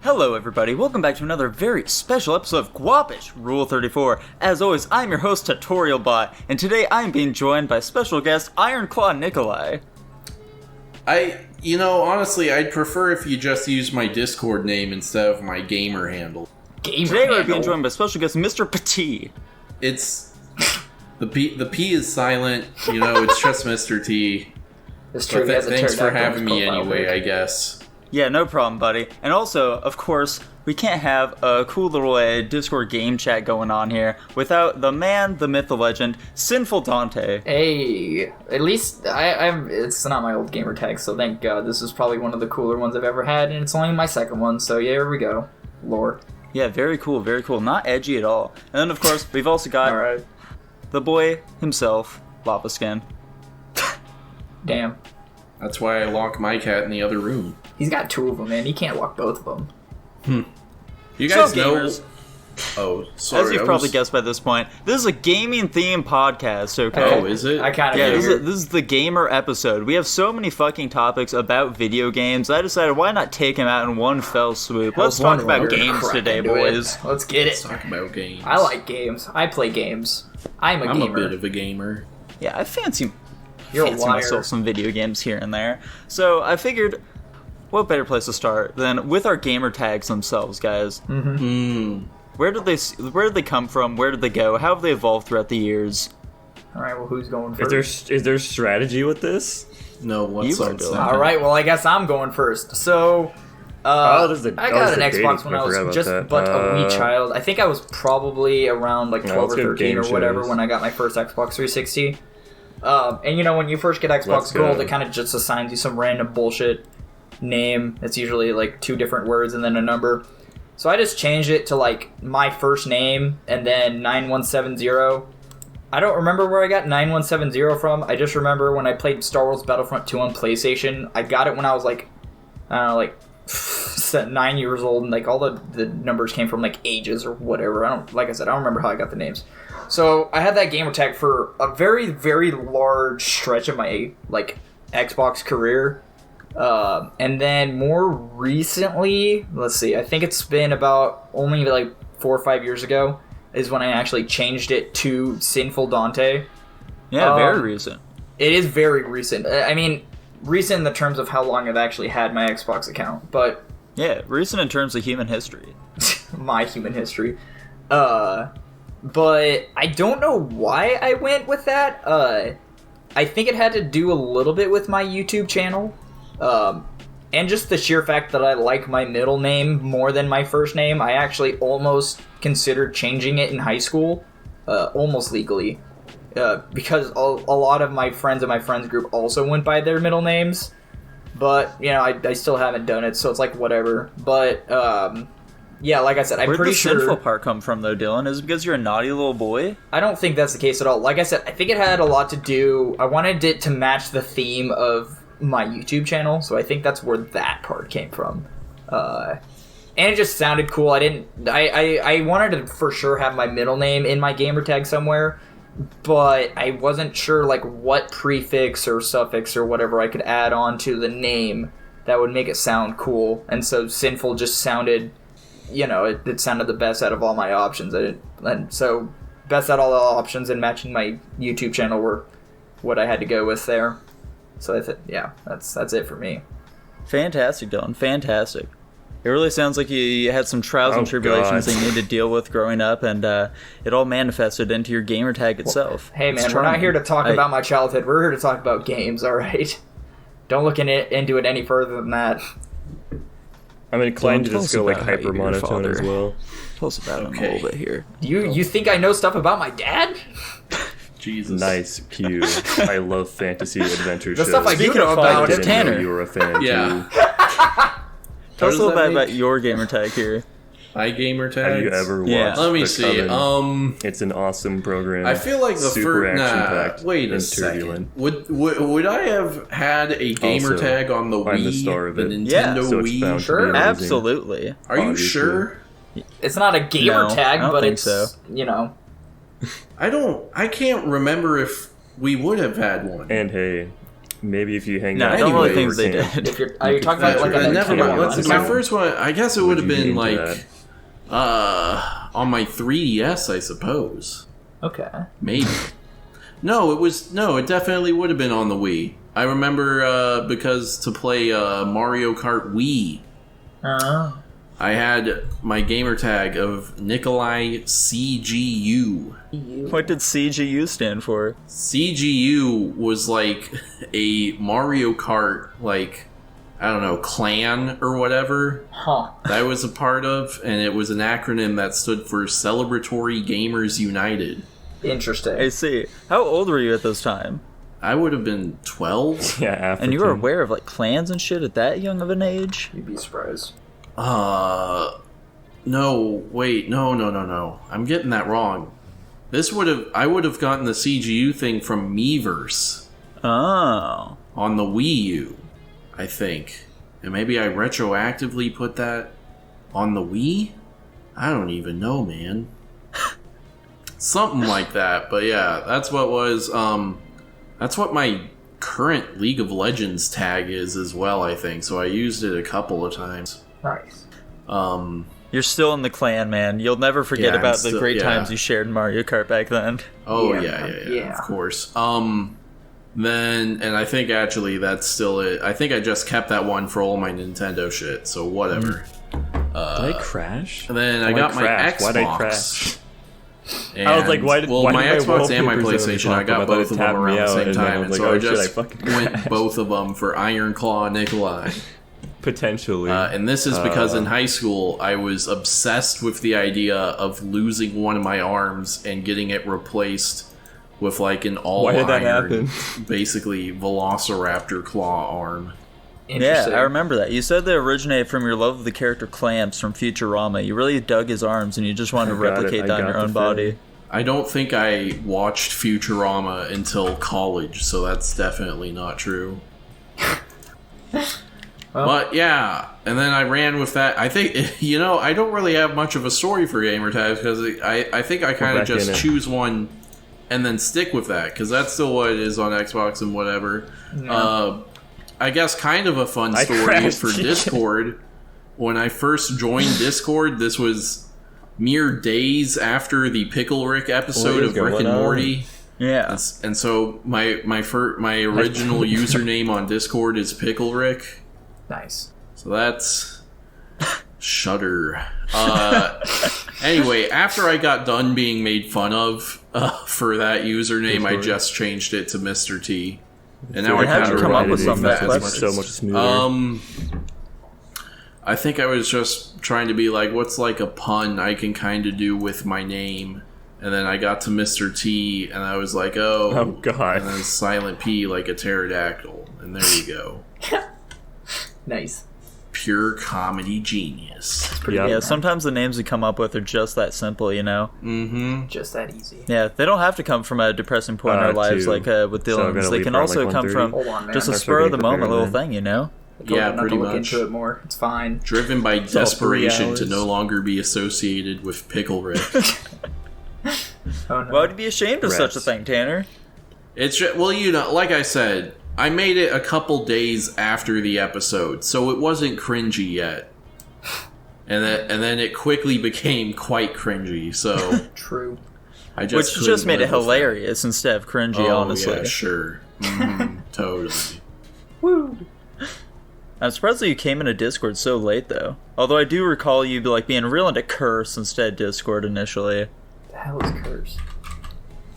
Hello everybody, welcome back to another very special episode of Guapish, Rule 34. As always, I'm your host, Tutorial Bot, and today I'm being joined by special guest, Ironclaw Nikolai. Honestly, I'd prefer if you just use my Discord name instead of my gamer handle. Today we're being joined by special guest, Mr. Petit. It's... The P is silent, it's just Mr. T. It's true, Thanks for having me anyway, I guess. Yeah, no problem, buddy. And also, of course, we can't have a cool little Discord game chat going on here without the man, the myth, the legend, Sinful Dante. Hey, at least it's not my old gamer tag, so thank God. This is probably one of the cooler ones I've ever had, and it's only my second one, so yeah, here we go. Lore. Yeah, very cool, very cool. Not edgy at all. And then, of course, we've also got the boy himself, Lava Skin. Damn. That's why I lock my cat in the other room. He's got two of them, man. He can't lock both of them. You guys know... gamers, Oh, sorry. as you've probably guessed by this point, this is a gaming-themed podcast, okay? Oh, is it? I kind of Yeah, this is the gamer episode. We have so many fucking topics about video games. I decided, why not take them out in one fell swoop? Let's talk about games today, boys. Let's get it. Let's talk about games. I like games. I play games. I'm a gamer. a bit of a gamer. Yeah, I fancy You're a liar. myself some video games here and there. So I figured, what better place to start than with our gamer tags themselves, guys? Mm-hmm. Where did they come from? Where did they go? How have they evolved throughout the years? All right, well, who's going first? Is there strategy with this? No, what's up? All right, well, I guess I'm going first. So, I got an Xbox when I was just a wee child. I think I was probably around like 12 or 13 or whatever when I got my first Xbox 360. And when you first get Xbox Gold, it kind of just assigns you some random bullshit name. It's usually like 2 different words and then a number. So I just changed it to like my first name and then 9170. I don't remember where I got 9170 from. I just remember when I played Star Wars Battlefront 2 on PlayStation. I got it when I was like, I don't know, like 9 years old, and like all the numbers came from like ages or whatever. I don't remember how I got the names. So I had that gamer tag for a very, very large stretch of my like Xbox career. And then more recently, let's see, I think it's been about only like 4 or 5 years ago is when I actually changed it to Sinful Dante. Yeah, very recent. It is very recent. I mean, recent in the terms of how long I've actually had my Xbox account, but... Yeah, recent in terms of human history. My human history. But I don't know why I went with that. I think it had to do a little bit with my YouTube channel. And just the sheer fact that I like my middle name more than my first name. I actually almost considered changing it in high school, almost legally, because a lot of my friends in my friends group also went by their middle names, but I still haven't done it, so it's like whatever. But yeah, like I said, I'm pretty sure. Where'd the sinful part come from, though, Dylan? Is it because you're a naughty little boy? I don't think that's the case at all. Like I said, I think it had a lot to do. I wanted it to match the theme of my YouTube channel, so I think that's where that part came from. And it just sounded cool. I wanted to for sure have my middle name in my gamer tag somewhere, but I wasn't sure like what prefix or suffix or whatever I could add on to the name that would make it sound cool. And so Sinful just sounded, it sounded the best out of all my options. And so best out of all the options and matching my YouTube channel were what I had to go with there. So that's it for me. Fantastic, Dylan. Fantastic. It really sounds like you had some trials and tribulations that you needed to deal with growing up, and it all manifested into your gamer tag itself. Hey, man, we're not here to talk about my childhood. We're here to talk about games, all right? Don't look into it any further than that. I'm inclined to just go like hyper monotone as well. Tell us about him a little bit here. You think I know stuff about my dad? Jesus. Nice, Pew. I love fantasy adventure shows. The stuff I do know about is it. Tanner. You were a fan Yeah. Tell us a little bit about your gamer tag here. My gamer tag? Have you ever watched Let me The see. Coven? It's an awesome program. I feel like the super first... action-packed wait a and second. turbulent. Would I have had a gamer Also, tag on the I'm Wii? the star of it. Nintendo So it's Wii? bound to be Sure. amazing. Absolutely. Are you Obviously. sure? It's not a gamer No, tag, I don't but think it's, so. I can't remember if we would have had one. And hey, Maybe if you hang No, out. I don't really Anyways, think they did. Are you talking about like a never mind. account? My first one, I guess it would have you been be into like on my 3DS, I suppose. Okay. Maybe. No, it definitely would have been on the Wii. I remember because to play Mario Kart Wii, I had my gamer tag of Nikolai CGU. What did CGU stand for? CGU was like a Mario Kart, like, I don't know, clan or whatever. Huh. That I was a part of, and it was an acronym that stood for Celebratory Gamers United. Interesting. I see. How old were you at this time? I would have been 12. Yeah, African. And you were aware of like clans and shit at that young of an age? You'd be surprised. No, wait, no. I'm getting that wrong. I would have gotten the CGU thing from Miiverse. Oh. On the Wii U, I think. And maybe I retroactively put that on the Wii? I don't even know, man. Something like that, but yeah, that's what was, that's what my current League of Legends tag is as well, I think, so I used it a couple of times. Nice. You're still in the clan, man. You'll never forget Yeah, about I'm the still- great yeah. times you shared in Mario Kart back then. Oh, Yeah. yeah, of course. Then, and I think actually that's still it. I think I just kept that one for all my Nintendo shit, so whatever. Did I crash? And then I got my Xbox. Why'd I crash? And, I was like, why did well, why my did Xbox and my wallpapers PlayStation, I got thought both it of them tapped me around the out, same and then I time, was and like, so oh, I shit, just fucking went crashed. both of them for Iron Claw Nikolai. Potentially. And this is because in high school, I was obsessed with the idea of losing one of my arms and getting it replaced with like an Why did that all-iron, happen? basically Velociraptor claw arm. Yeah, Interesting. I remember that. You said they originated from your love of the character Clamps from Futurama. You really dug his arms and you just wanted to I got it. replicate I that on got your the own body. feeling. I don't think I watched Futurama until college, so that's definitely not true. But yeah, and then I ran with that. I think, I don't really have much of a story for gamer tags because I think I kind of back in just it. choose one and then stick with that because that's still what it is on Xbox and whatever. I guess kind of a fun I story crashed. for Discord. When I first joined Discord, this was mere days after the Pickle Rick episode is of Rick going and on? Morty. Yeah. And so my original username on Discord is Pickle Rick. Nice. So that's Shudder. Anyway, after I got done being made fun of for that username, I just changed it to Mr. T. And now I how'd kind you of come up regret with it something that that as clever? much So much smoother. I think I was just trying to be like, what's like a pun I can kind of do with my name? And then I got to Mr. T, and I was like, Oh, God. And then silent P like a pterodactyl. And there you go. Nice. Pure comedy genius. Yep. Yeah, sometimes the names we come up with are just that simple, Mm-hmm. Just that easy. Yeah, they don't have to come from a depressing point in our lives two. like with So I'm Dylan's. gonna they leave can around, also like, come 1:30. from Hold on, man. just a Start spur of the getting moment prepared, little man. thing, you know? I told Yeah, you not pretty to look much. into it more. It's fine. Driven by all 3 desperation to hours. no longer be associated with Pickle Rick. Oh, no. Why would you be ashamed of such a Rats. thing, Tanner? It's just, well, like I said, I made it a couple days after the episode, so it wasn't cringy yet. And then it quickly became quite cringy, so True. I just Which just couldn't made it live with that. hilarious instead of cringy, Oh, honestly. yeah, sure. Mhm, totally. Woo. I'm surprised that you came into Discord so late, though. Although I do recall you being real into Curse instead of Discord initially. The hell is curse?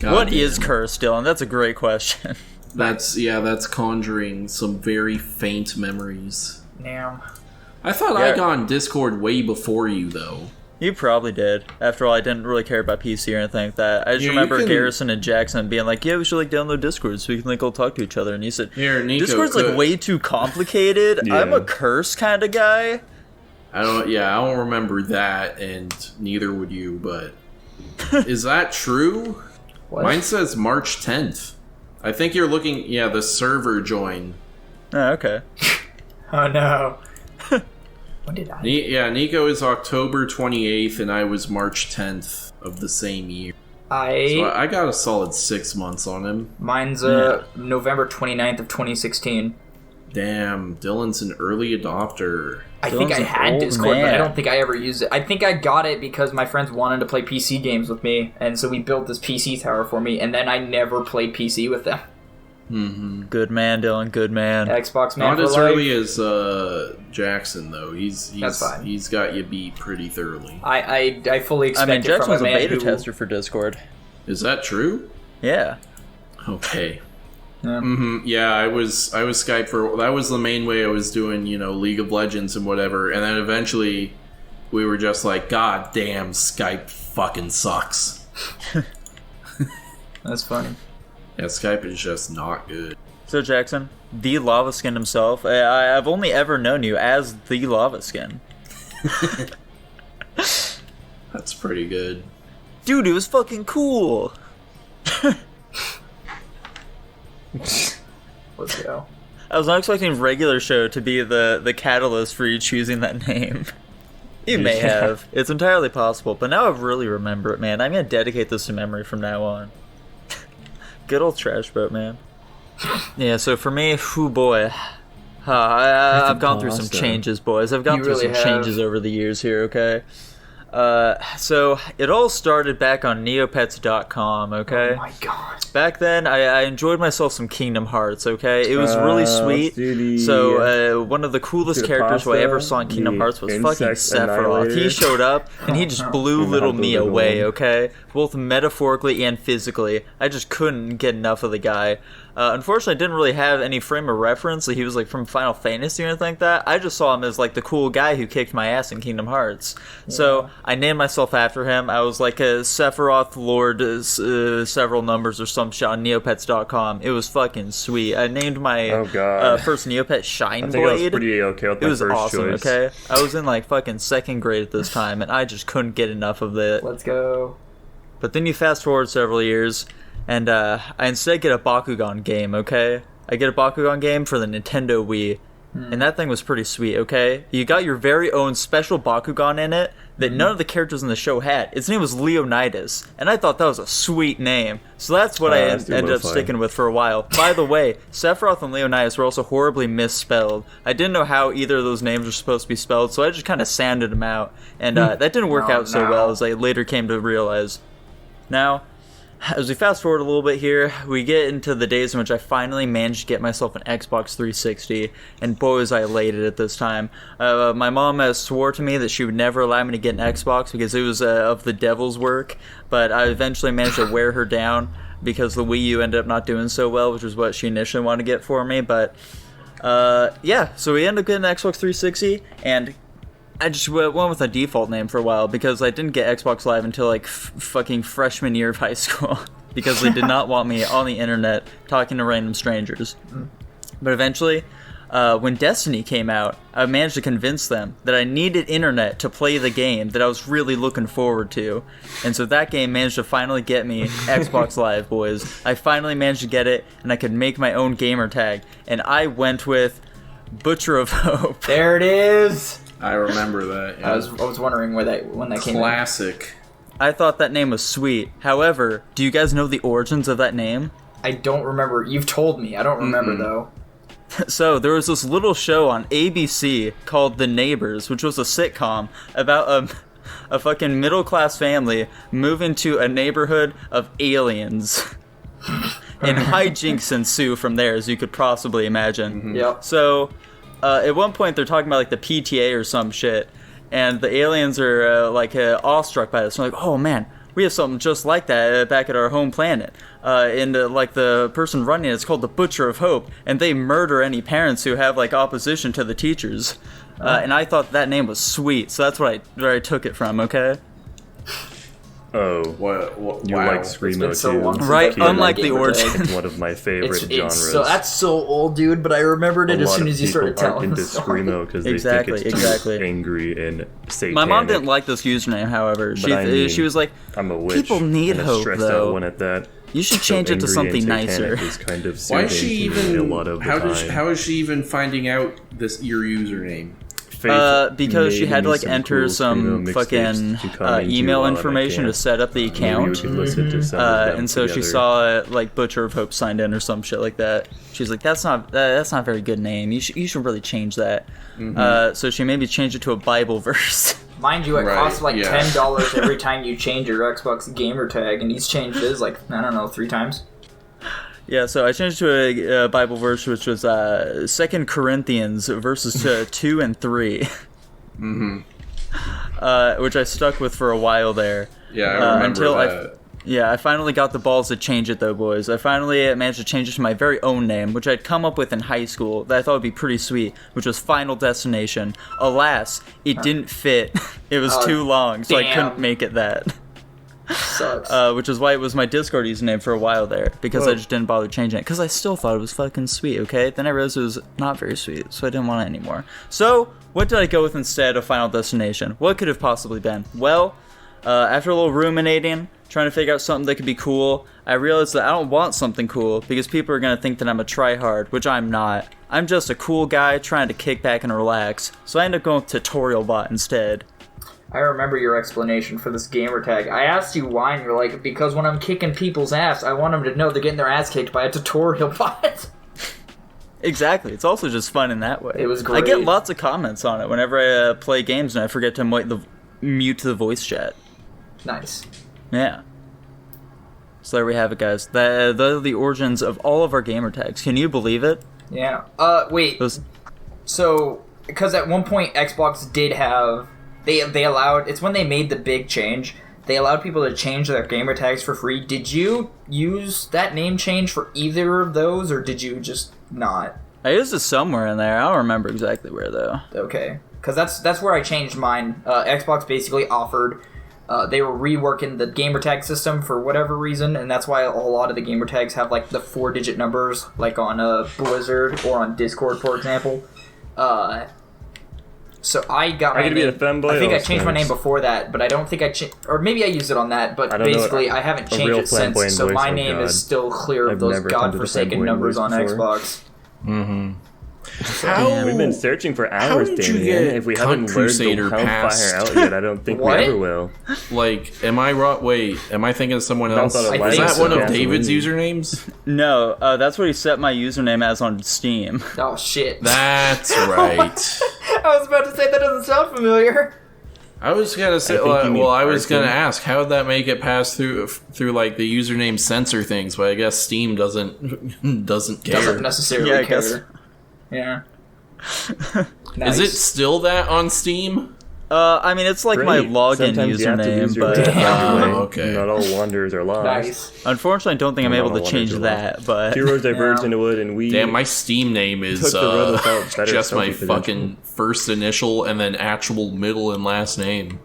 What Goddamn. is Curse, Dylan? That's a great question. That's conjuring some very faint memories. Now. I thought Yeah. I got on Discord way before you, though. You probably did. After all, I didn't really care about PC or anything like that. I just Yeah, you remember can- Garrison and Jackson being like, "Yeah, we should download Discord so we can all talk to each other." And you said, Here, Nico, "Discord's could- way too complicated. Yeah. I'm a Curse kind of guy." I don't remember that, and neither would you, but is that true? What? Mine says March 10th. I think you're looking, the server join. Oh, okay. Oh no. When did I? Nico is October 28th, and I was March 10th of the same year. So I got a solid 6 months on him. Mine's November 29th of 2016. Damn, Dylan's an early adopter. I think I had Discord, but I don't think I ever used it. I think I got it because my friends wanted to play PC games with me, and so we built this PC tower for me, and then I never played PC with them. Mm-hmm. Good man, Dylan. Good man. Xbox man. Not as early as Jackson though. That's fine. He's got you beat pretty thoroughly. I fully expect. I mean, Jackson was a beta tester for Discord. Is that true? Yeah. Okay. Yeah. Mm-hmm. Yeah, I was Skype for that was the main way I was doing, League of Legends and whatever, and then eventually we were just like, God damn, Skype fucking sucks. That's funny. Yeah, Skype is just not good. So Jackson, the Lava Skin himself, I've only ever known you as the Lava Skin. That's pretty good. Dude, it was fucking cool. Let's go. I was not expecting regular show to be the catalyst for you choosing that name. You may have. It's entirely possible, but now I really remember it, man. I'm gonna dedicate this to memory from now on. Good old Trash Boat, man. Yeah, so for me, boy. I've gone through some changes, boys. I've gone through some changes over the years here, okay? So it all started back on Neopets.com, okay? Oh my god. Back then, I enjoyed myself some Kingdom Hearts, okay? It was really sweet. So, one of the coolest characters who I ever saw in Kingdom Hearts was fucking Sephiroth. He showed up, and he just blew little me away, okay? Both metaphorically and physically. I just couldn't get enough of the guy. Unfortunately, I didn't really have any frame of reference that he was like from Final Fantasy or anything like that. I just saw him as like the cool guy who kicked my ass in Kingdom Hearts. Yeah. So I named myself after him. I was like a Sephiroth Lord, several numbers or some shit on Neopets.com. It was fucking sweet. I named my first Neopet Shineblade. I think I was pretty okay with my first awesome, choice. Okay? I was in like fucking second grade at this time, and I just couldn't get enough of it. Let's go. But then you fast forward several years, and I instead get a Bakugan game, okay? I get a Bakugan game for the Nintendo Wii, and that thing was pretty sweet, okay? You got your very own special Bakugan in it that none of the characters in the show had. Its name was Leonidas, and I thought that was a sweet name. So that's what I ended up sticking with for a while. By the way, Sephiroth and Leonidas were also horribly misspelled. I didn't know how either of those names were supposed to be spelled, so I just kind of sanded them out, and that didn't work out so well, as I later came to realize. Now, as we fast forward a little bit here, we get into the days in which I finally managed to get myself an Xbox 360, and boy was I elated at this time. My mom swore to me that she would never allow me to get an Xbox because it was of the devil's work, but I eventually managed to wear her down because the Wii U ended up not doing so well, which was what she initially wanted to get for me, but yeah, so we ended up getting an Xbox 360, and I just went with a default name for a while because I didn't get Xbox Live until like fucking freshman year of high school because they did not want me on the internet talking to random strangers. But eventually, when Destiny came out, I managed to convince them that I needed internet to play the game that I was really looking forward to. And so that game managed to finally get me Xbox Live, boys. I finally managed to get it, and I could make my own gamer tag. And I went with Butcher of Hope. There it is! I remember that. Yeah. I was wondering when that came out. Classic. I thought that name was sweet. However, do you guys know the origins of that name? I don't remember. You've told me. I don't remember, though. So, there was this little show on ABC called The Neighbors, which was a sitcom about a fucking middle-class family moving to a neighborhood of aliens. And hijinks ensue from there, as you could possibly imagine. Yep. So, at one point they're talking about like the PTA or some shit, and the aliens are awestruck by this. They're like, oh man, we have something just like that back at our home planet. And like the person running it's called the Butcher of Hope, and they murder any parents who have like opposition to the teachers. And I thought that name was sweet, so that's where I took it from. Okay. Oh, you like Screamo so too, right? Unlike the origin, it's one of my favorite genres. So that's so old, dude. But I remembered it as soon as you started telling the story. Screamo because they think it's too angry and satanic. My mom didn't like this username, however. She was like, "I'm a witch. People need and hope, though. One at that. You should change it to something nicer." Is kind of why is she even? A lot of how is she even finding out your username? because she had to like enter some fucking email information to set up the account, and so she saw like Butcher of Hope signed in or some shit like that. She's like, that's not a very good name. You should really change that. So she maybe changed it to a Bible verse. Mind you, it costs like $10 every time you change your Xbox gamer tag, and he's changed his like, I don't know, 3 times. Yeah, so I changed to a Bible verse, which was 2 Corinthians verses 2 and 3. Which I stuck with for a while there. Yeah, I remember that. I finally got the balls to change it, though, boys. I finally managed to change it to my very own name, which I'd come up with in high school that I thought would be pretty sweet, which was Final Destination. Alas, it didn't fit. It was too long, so I couldn't make it that. Sucks. Which is why it was my Discord username for a while there, because I just didn't bother changing it, because I still thought it was fucking sweet, okay? Then I realized it was not very sweet, so I didn't want it anymore. So, what did I go with instead of Final Destination? What could have possibly been? Well, after a little ruminating, trying to figure out something that could be cool, I realized that I don't want something cool, because people are going to think that I'm a tryhard, which I'm not. I'm just a cool guy trying to kick back and relax, so I ended up going with Tutorial Bot instead. I remember your explanation for this gamer tag. I asked you why, and you're like, because when I'm kicking people's ass, I want them to know they're getting their ass kicked by a tutorial bot. Exactly. It's also just fun in that way. It was great. I get lots of comments on it whenever I play games and I forget to mute the voice chat. Nice. Yeah. So there we have it, guys. Those are the origins of all of our gamer tags. Can you believe it? Yeah. Wait. So, because at one point Xbox did have... They allowed... It's when they made the big change. They allowed people to change their gamer tags for free. Did you use that name change for either of those, or did you just not? I used it somewhere in there. I don't remember exactly where, though. Okay. Because that's where I changed mine. Xbox basically offered... they were reworking the gamer tag system for whatever reason, and that's why a lot of the gamer tags have like the 4-digit numbers, like on Blizzard or on Discord, for example. So I got my name. I think I changed my name before that, but I don't think or maybe I used it on that, but basically I haven't changed it since, so my name is still clear of those godforsaken numbers on Xbox. Mm-hmm. We've been searching for hours, Damien. If we haven't learned the Hellfire out yet, I don't think we ever will. Like, am I wrong? Wait, am I thinking of someone else? Is that one of David's usernames? No, that's what he set my username as on Steam. Oh, shit. That's right. I was about to say that doesn't sound familiar. I was gonna say, I was gonna ask, how would that make it pass through like the username censor things? But I guess Steam doesn't care. Doesn't necessarily care. Yeah. Nice. Is it still that on Steam? I mean, it's like my login username, but okay. Not all wanderers are lost. Nice. Unfortunately, I don't think I'm able to change that. But Heroes diverged into wood, and we. Damn, my Steam name is just my fucking first initial and then actual middle and last name.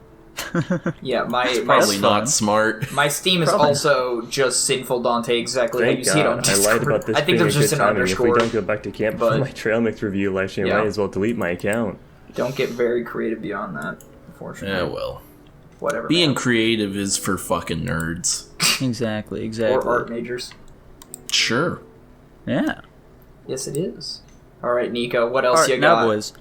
Yeah, probably not smart. My Steam is also just Sinful Dante, exactly how you see it on Discord. I lied about this. I think there's just an underscore. If we don't go back to camp for my trail mix review live stream, I might as well delete my account. Don't get very creative beyond that, unfortunately. Yeah, well. Whatever. Being creative is for fucking nerds. Exactly. Or art majors. Sure. Yeah. Yes, it is. All right, Nico, what else you got? Now, boys.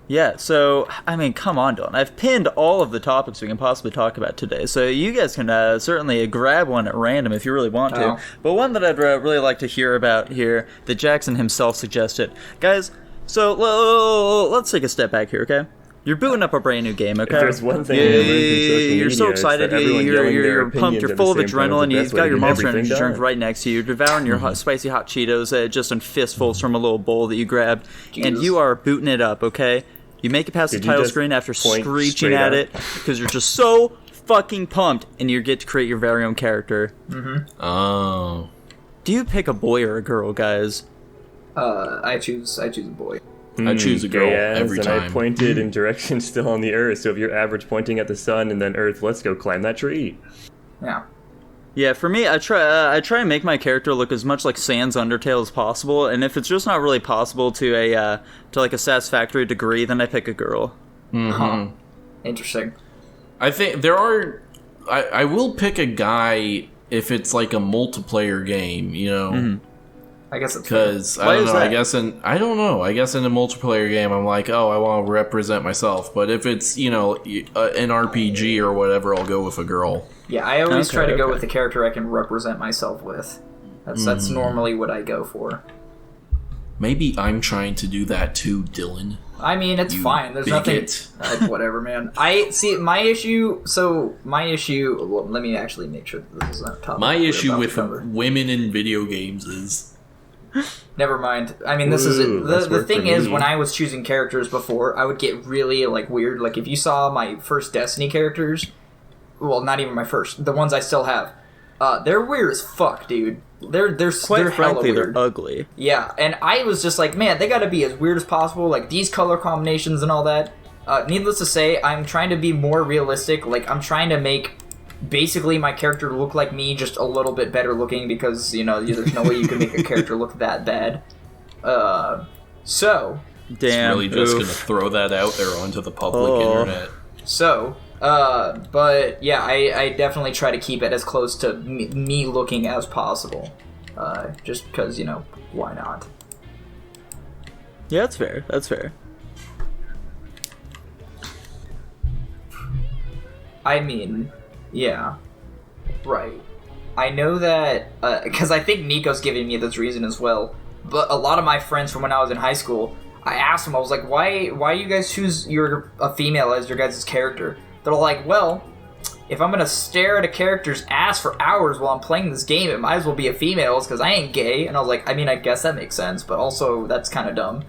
Yeah, so, I mean, come on, Dylan. I've pinned all of the topics we can possibly talk about today, so you guys can certainly grab one at random if you really want to. But one that I'd really like to hear about here that Jackson himself suggested. Guys, so let's take a step back here, okay? You're booting up a brand new game, okay? If there's one thing you're so excited, you're pumped, you're full of adrenaline, you've got your Monster Energy drink right next to you, you're devouring your spicy hot Cheetos just in fistfuls from a little bowl that you grabbed, and you are booting it up, okay? You make it past the title screen after screeching at it because you're just so fucking pumped, and you get to create your very own character. Mm-hmm. Oh. Do you pick a boy or a girl, guys? I choose a boy. I choose a girl every time. And I pointed in direction still on the Earth, so if you're average pointing at the sun and then Earth, let's go climb that tree. Yeah. Yeah, for me, I try and make my character look as much like Sans Undertale as possible, and if it's just not really possible to like a satisfactory degree, then I pick a girl. Mm-hmm. Huh. Interesting. I think there are... I will pick a guy if it's like a multiplayer game, you know? I guess it's because I don't know. I don't know. I guess in a multiplayer game, I'm like, oh, I want to represent myself. But if it's an RPG or whatever, I'll go with a girl. Yeah, I always try to go with the character I can represent myself with. That's normally what I go for. Maybe I'm trying to do that too, Dylan. I mean, it's fine. There's nothing. Whatever, man. My issue. Well, let me actually make sure that this is not a topic. My issue with women in video games is. Never mind. I mean, this is the thing is when I was choosing characters before, I would get really weird. Like if you saw my first Destiny characters, well, not even my first, the ones I still have, they're weird as fuck, dude. They're quite frankly, they're ugly. Yeah, and I was just like, man, they gotta be as weird as possible, like these color combinations and all that. Needless to say, I'm trying to be more realistic. Like, I'm trying to make basically my character look like me, just a little bit better looking, because, there's no way you can make a character look that bad. So... Damn. It's really just gonna throw that out there onto the public internet. So... but yeah, I definitely try to keep it as close to me looking as possible. Just because, why not? Yeah, that's fair. That's fair. I mean, yeah. Right. I know that, because I think Nico's giving me this reason as well, but a lot of my friends from when I was in high school, I asked them, I was like, why you guys choose a female as your guys' character? They're like, well, if I'm gonna stare at a character's ass for hours while I'm playing this game, it might as well be a female's because I ain't gay. And I was like, I mean, I guess that makes sense, but also that's kind of dumb.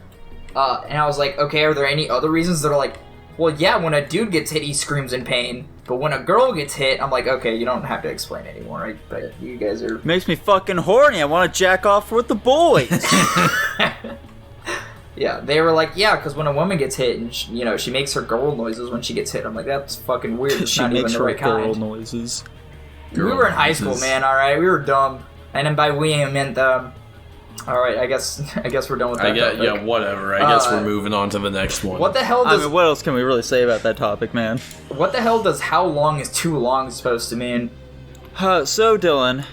And I was like, okay, are there any other reasons? They're like, well, yeah, when a dude gets hit, he screams in pain. But when a girl gets hit, I'm like, okay, you don't have to explain anymore, right? But you guys are... Makes me fucking horny. I want to jack off with the boys. Yeah, they were like, yeah, because when a woman gets hit, and she makes her girl noises when she gets hit. I'm like, that's fucking weird. It's not even the right kind. Girl noises. We were in high school, man. All right, we were dumb, and then by we I meant all right, I guess we're done with that. Yeah, whatever. I guess we're moving on to the next one. What the hell does? I mean, what else can we really say about that topic, man? What the hell does how long is too long supposed to mean? So Dylan,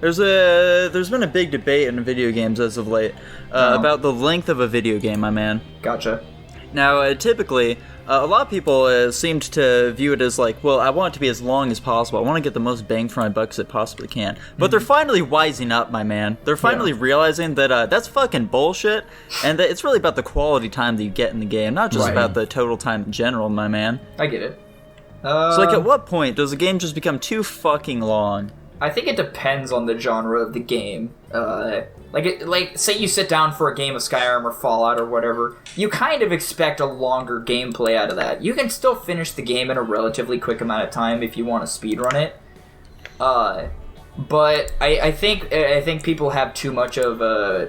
there's been a big debate in video games as of late about the length of a video game, my man. Gotcha. Now, typically, a lot of people seemed to view it as like, well, I want it to be as long as possible. I want to get the most bang for my buck as it possibly can. But they're finally wising up, my man. They're finally realizing that that's fucking bullshit, and that it's really about the quality time that you get in the game, not just about the total time in general, my man. I get it. So, at what point does a game just become too fucking long? I think it depends on the genre of the game. Say you sit down for a game of Skyrim or Fallout or whatever, you kind of expect a longer gameplay out of that. You can still finish the game in a relatively quick amount of time if you want to speedrun it. But I think people have too much of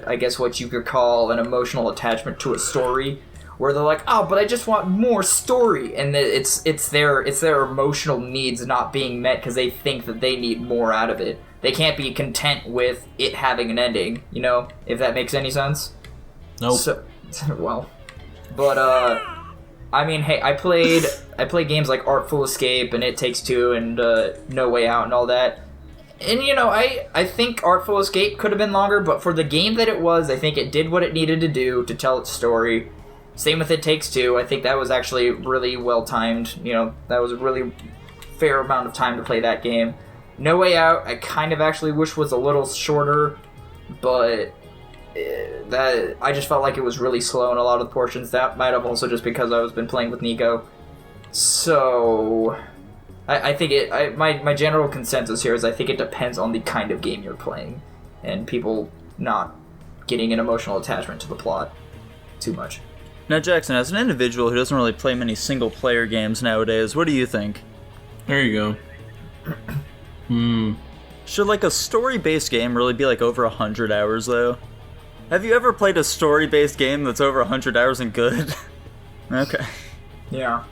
I guess what you could call an emotional attachment to a story, where they're like, oh, but I just want more story, and it's their emotional needs not being met because they think that they need more out of it. They can't be content with it having an ending, if that makes any sense. Nope. So, well, but I mean, hey, I played games like Artful Escape and It Takes Two and No Way Out and all that. And, I think Artful Escape could have been longer, but for the game that it was, I think it did what it needed to do to tell its story. Same with It Takes Two. I think that was actually really well timed. That was a really fair amount of time to play that game. No Way Out, I kind of actually wish was a little shorter, but that I just felt like it was really slow in a lot of the portions. That might have also just because I was been playing with Nico. So I think my general consensus here is I think it depends on the kind of game you're playing and people not getting an emotional attachment to the plot too much. Now, Jackson, as an individual who doesn't really play many single-player games nowadays, what do you think? There you go. Should, a story-based game really be, over 100 hours, though? Have you ever played a story-based game that's over 100 hours and good? Okay. Yeah.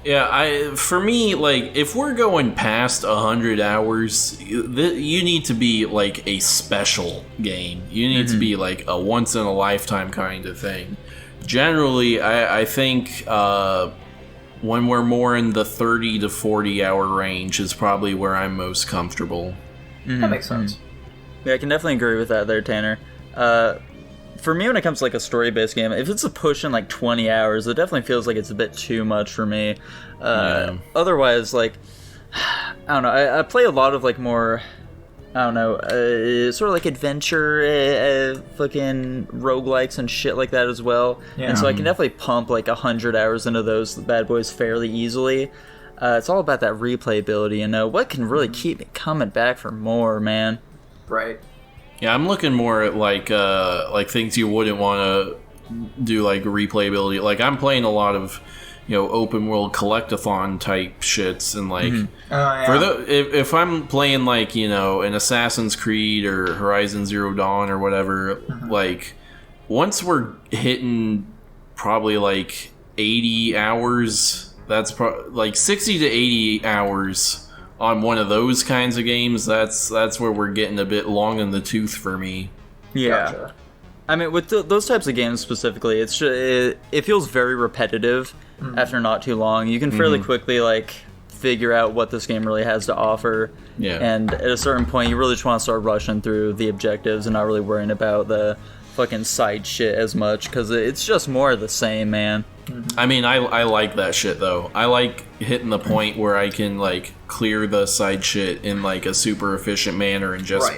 Yeah, for me, if we're going past 100 hours, you need to be, a special game. You need to be, a once-in-a-lifetime kind of thing. Generally, I think when we're more in the 30 to 40 hour range is probably where I'm most comfortable. That makes sense. Yeah, I can definitely agree with that there, Tanner. For me, when it comes to like a story-based game, if it's a push in like 20 hours, it definitely feels like it's a bit too much for me. Otherwise, like, I don't know, I play a lot of like more, I don't know, sort of like adventure, fucking roguelikes and shit like that as well. Yeah. And so I can definitely pump like 100 hours into those bad boys fairly easily. It's all about that replayability, what can really keep me coming back for more, man. Right. Yeah, I'm looking more at like things you wouldn't want to do, like replayability. Like I'm playing a lot of, open world collectathon type shits, and like if I'm playing like an Assassin's Creed or Horizon Zero Dawn or whatever, like once we're hitting probably like 80 hours, that's like 60 to 80 hours. On one of those kinds of games, that's where we're getting a bit long in the tooth for me. Yeah. Gotcha. I mean, with those types of games specifically, it feels very repetitive after not too long. You can fairly quickly, like, figure out what this game really has to offer. Yeah. And at a certain point, you really just want to start rushing through the objectives and not really worrying about the fucking side shit as much, because it's just more of the same, man. I mean, I like that shit, though. I like hitting the point where I can, like, clear the side shit in, like, a super efficient manner and just,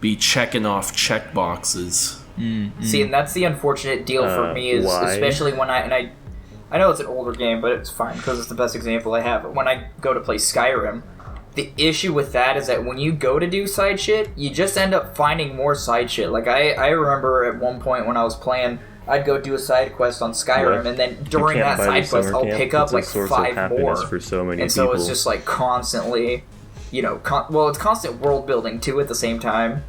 be checking off check boxes. See, and that's the unfortunate deal for me, is especially when I know it's an older game, but it's fine, because it's the best example I have. When I go to play Skyrim, the issue with that is that when you go to do side shit, you just end up finding more side shit. Like, I remember at one point when I was playing, I'd go do a side quest on Skyrim, and then during that side quest, I'll pick up like 5 more. For so many and so it's just like constantly, it's constant world building too at the same time.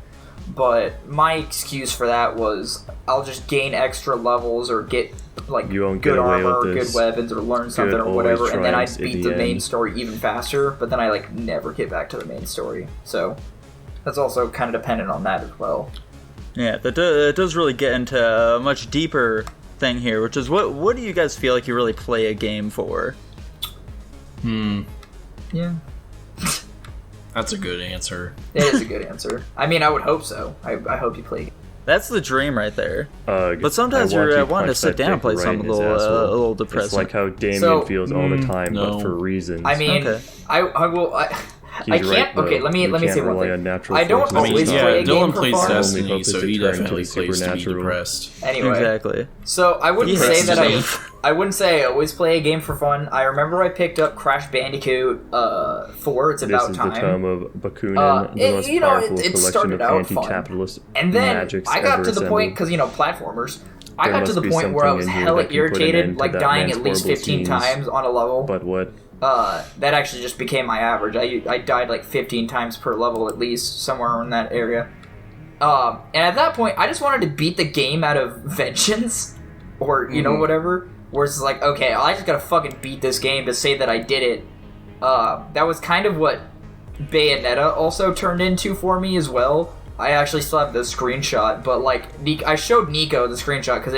But my excuse for that was I'll just gain extra levels or get like good armor or good weapons or learn something or whatever, and then I'd beat the main story even faster. But then I like never get back to the main story, so that's also kind of dependent on that as well. Yeah, that does really get into a much deeper thing here, which is what do you guys feel like you really play a game for? Yeah. That's a good answer. It is a good answer. I mean, I would hope so. I hope you play. That's the dream right there. But sometimes you're wanting to sit down and play something a little depressing. It's like how Damien feels all the time, but for reasons. I mean, I will... I can't. Okay, let me say one thing. I don't always play a game Dylan plays Destiny, so he definitely plays to be depressed. Anyway, exactly. So I wouldn't say that I wouldn't say I always play a game for fun. I remember I picked up Crash Bandicoot 4. It's about time. This is the tome of Bakunin, the most powerful collection of anti-capitalist and then I got to the point, because platformers. I got to the point where I was hella irritated, like dying at least 15 times on a level. But what? That actually just became my average. I died like 15 times per level at least, somewhere in that area. And at that point, I just wanted to beat the game out of vengeance, or, whatever. Where it's like, okay, I just gotta fucking beat this game to say that I did it. That was kind of what Bayonetta also turned into for me as well. I actually still have the screenshot, but like, I showed Nico the screenshot because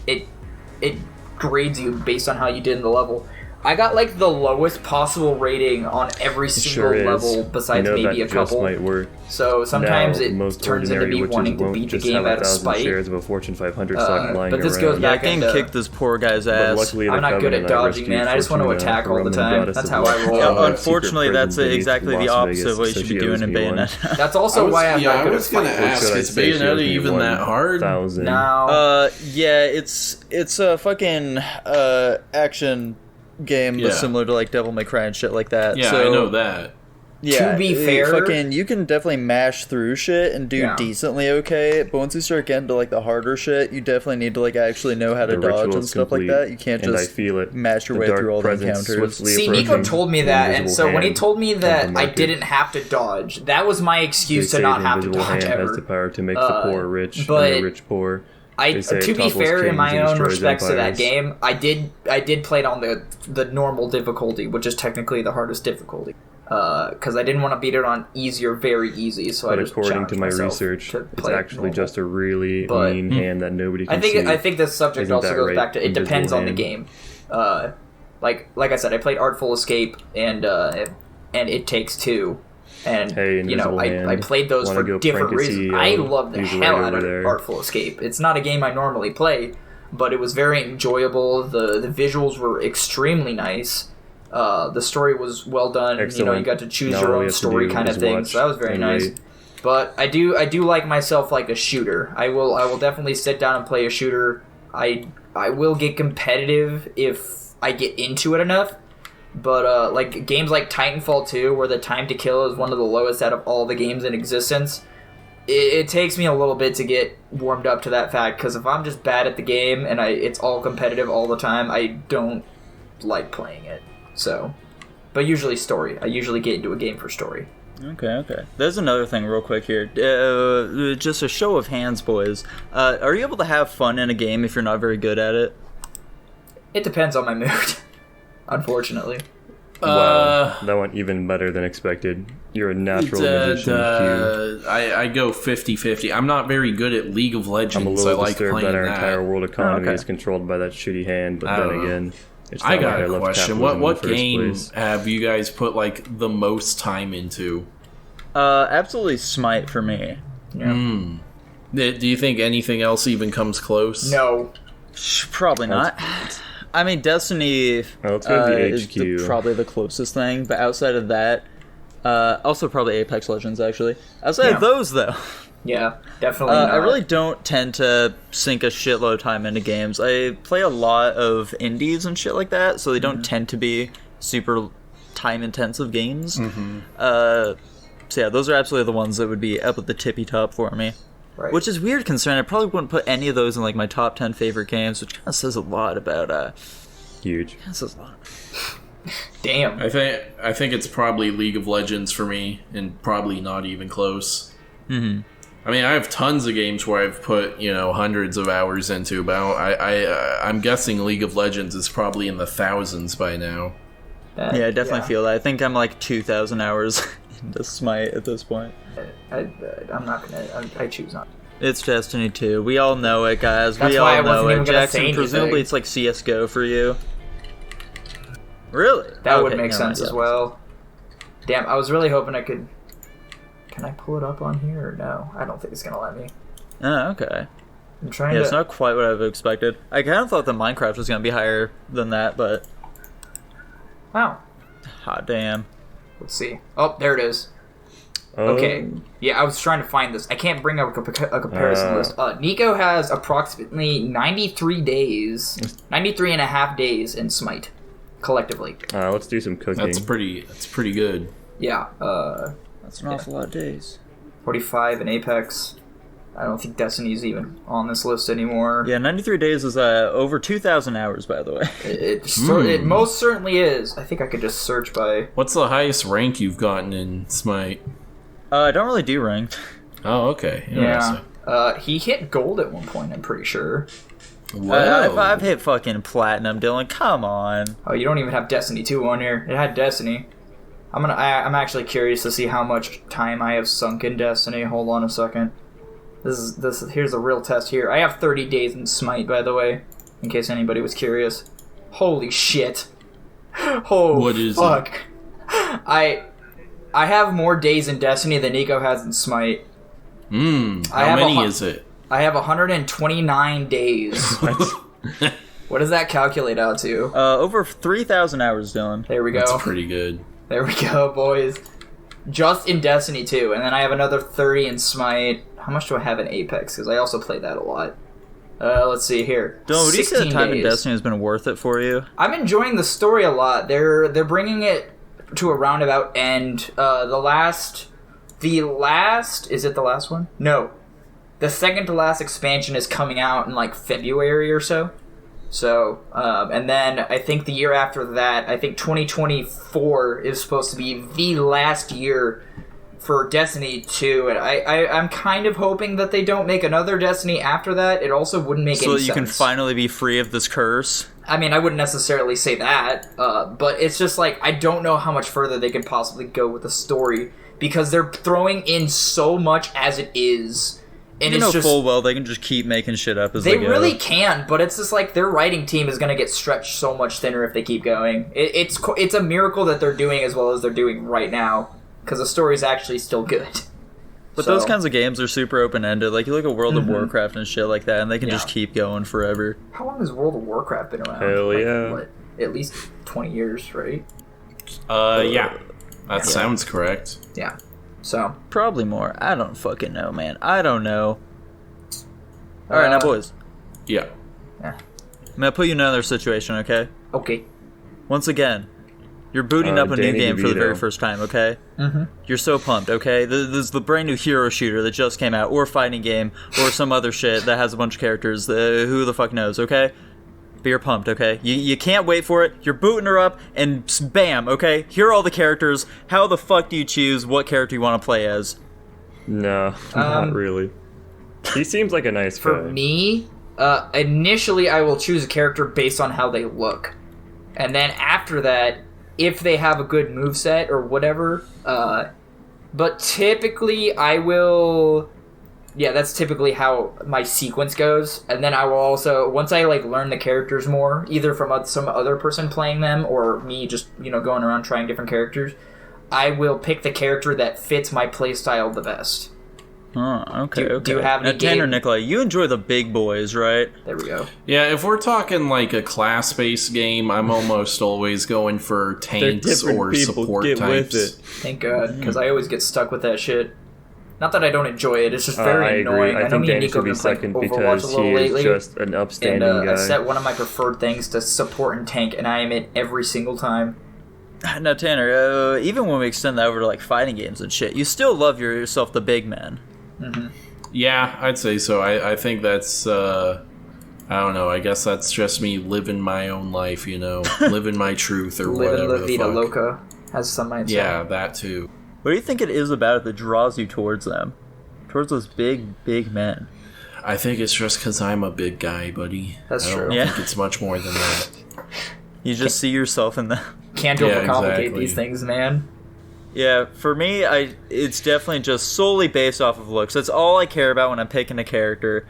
it grades you based on how you did in the level. I got like the lowest possible rating on every single level besides maybe a couple. Might work. So sometimes it turns into me wanting to beat the game out of spite. Shares of a Fortune 500 stock lying but this goes back into... kick this poor guy's ass. I'm not good at dodging, man. I just want to attack all the time. That's how I roll. Unfortunately, that's exactly the opposite of what you should be doing in Bayonetta. That's also why I'm not good at I was going to ask, is Bayonetta even that hard? No. Yeah, it's a fucking action game, but similar to like Devil May Cry and shit like that. Yeah, so, I know that. Yeah, to be fair, you can definitely mash through shit and do decently okay, but once you start getting to like the harder shit, you definitely need to like actually know how to dodge and stuff like that. You can't just mash your way through all the encounters. See, Nico told me that, and so when he told me that I didn't have to dodge, that was my excuse to not have to dodge ever. Has the power to make the poor rich, but and the rich poor. To be fair, in my own respects to that game, I did play it on the normal difficulty, which is technically the hardest difficulty. Because I didn't want to beat it on easy or very easy, so I just according to my research, it's actually just a really mean hand that nobody can see. I think this subject also goes back to it depends on the game. Like I said, I played Artful Escape and It Takes Two, And, I played those for different reasons. I love the hell out of Artful Escape. It's not a game I normally play, but it was very enjoyable. The visuals were extremely nice. The story was well done. Excellent. You got to choose your own story kind of thing, so that was very nice. But I do like myself like a shooter. I will definitely sit down and play a shooter. I will get competitive if I get into it enough. But like games like Titanfall 2, where the time to kill is one of the lowest out of all the games in existence, it takes me a little bit to get warmed up to that fact. Because if I'm just bad at the game and it's all competitive all the time, I don't like playing it. So, but usually story. I usually get into a game for story. Okay. There's another thing real quick here. Just a show of hands, boys. Are you able to have fun in a game if you're not very good at it? It depends on my mood. Unfortunately. Wow, that went even better than expected. You're a natural magician. I go 50-50. I'm not very good at League of Legends. I'm a little like disturbed that our entire world economy is controlled by that shitty hand, but then again, I got a question. What game have you guys put like the most time into? Absolutely Smite for me. Yeah. Do you think anything else even comes close? No. Probably not. I mean, Destiny is probably the closest thing, but outside of that, also probably Apex Legends, actually. Outside of those, though. Yeah, definitely not. I really don't tend to sink a shitload of time into games. I play a lot of indies and shit like that, so they don't tend to be super time-intensive games. So yeah, those are absolutely the ones that would be up at the tippy top for me. Right. Which is weird considering I probably wouldn't put any of those in like my top 10 favorite games, which kind of says a lot about huge. Kind of says a lot. Damn. I think it's probably League of Legends for me, and probably not even close. I mean, I have tons of games where I've put hundreds of hours into, but I'm guessing League of Legends is probably in the thousands by now. Yeah, I definitely feel that. I think I'm like 2,000 hours into Smite at this point. I'm not gonna. I choose not. It's Destiny 2. We all know it, guys. That's we why all know it. Jackson, presumably anything. it's like CS:GO for you. Really? That would make sense as well. Damn, I was really hoping I could. Can I pull it up on here or no? I don't think it's gonna let me. Oh, okay. I'm trying to. It's not quite what I've expected. I kind of thought that Minecraft was gonna be higher than that, but. Wow. Hot damn. Let's see. Oh, there it is. Okay. Yeah, I was trying to find this. I can't bring up a comparison list. Nico has approximately 93 and a half days in Smite, collectively. Let's do some cooking. That's pretty good. Yeah. That's an awful lot of days. 45 in Apex. I don't think Destiny's even on this list anymore. Yeah, 93 days is over 2,000 hours, by the way. It most certainly is. I think I could just search by... What's the highest rank you've gotten in Smite? I don't really do ranked. Oh, okay. Yeah. He hit gold at one point, I'm pretty sure. I've hit fucking platinum, Dylan. Come on. Oh, you don't even have Destiny 2 on here. It had Destiny. I'm actually curious to see how much time I have sunk in Destiny. Hold on a second. Here's a real test here. I have 30 days in Smite, by the way, in case anybody was curious. Holy shit. Oh, what is fuck. It? I have more days in Destiny than Nico has in Smite. How many is it? I have 129 days. What does that calculate out to? Over 3,000 hours, Dylan. There we go. That's pretty good. There we go, boys. Just in Destiny 2, and then I have another 30 in Smite. How much do I have in Apex? Because I also play that a lot. Let's see here. Dylan, would you say the time in Destiny has been worth it for you? I'm enjoying the story a lot. They're bringing it to a roundabout end. The last, is it the last one? No. The second to last expansion is coming out in like February or so. So, and then I think the year after that, I think 2024 is supposed to be the last year for Destiny 2, and I'm kind of hoping that they don't make another Destiny after that. It also wouldn't make any sense. So you can finally be free of this curse? I mean, I wouldn't necessarily say that, but it's just like, I don't know how much further they could possibly go with the story, because they're throwing in so much as it is. And you know full well they can just keep making shit up as they go. They really can, but it's just like their writing team is going to get stretched so much thinner if they keep going. It's a miracle that they're doing as well as they're doing right now. because the story's actually still good. But those kinds of games are super open-ended. Like, you look at World of Warcraft and shit like that, and they can just keep going forever. How long has World of Warcraft been around? Hell yeah. What, at least 20 years, right? Yeah. That sounds correct. Yeah. So. Probably more. I don't fucking know, man. I don't know. Alright, now, boys. Yeah. I'm gonna put you in another situation, okay? Okay. Once again, you're booting up a new game for the very first time, okay? Mm-hmm. You're so pumped, okay? This is the brand new hero shooter that just came out, or fighting game, or some other shit that has a bunch of characters. Who the fuck knows, okay? But you're pumped, okay? You can't wait for it. You're booting her up, and bam, okay? Here are all the characters. How the fuck do you choose what character you want to play as? No, not really. He seems like a nice guy. For me, initially I will choose a character based on how they look. And then after that, if they have a good moveset or whatever, but typically I will... Yeah, that's typically how my sequence goes. And then I will also, once I learn the characters more, either from some other person playing them or me just, going around trying different characters, I will pick the character that fits my playstyle the best. Oh, okay, Do you have any Tanner, Nikolai, you enjoy the big boys, right? There we go. Yeah, if we're talking like a class-based game, I'm almost always going for tanks or support types. Thank God, because I always get stuck with that shit. Not that I don't enjoy it, it's just very annoying. I think Danny should be second because he is just an upstanding guy. I set one of my preferred things to support and tank, and I am it every single time. Now, Tanner, even when we extend that over to fighting games and shit, you still love yourself the big man. Mm-hmm. Yeah, I'd say so. I think that's, I don't know, I guess that's just me living my own life, living my truth or whatever La vida loca, as some might say. Yeah, that too. What do you think it is about it that draws you towards them? Towards those big men? I think it's just because I'm a big guy, buddy. That's true. I don't think it's much more than that. You just see yourself in them. Can't overcomplicate these things, man. Yeah, for me, it's definitely just solely based off of looks. That's all I care about when I'm picking a character,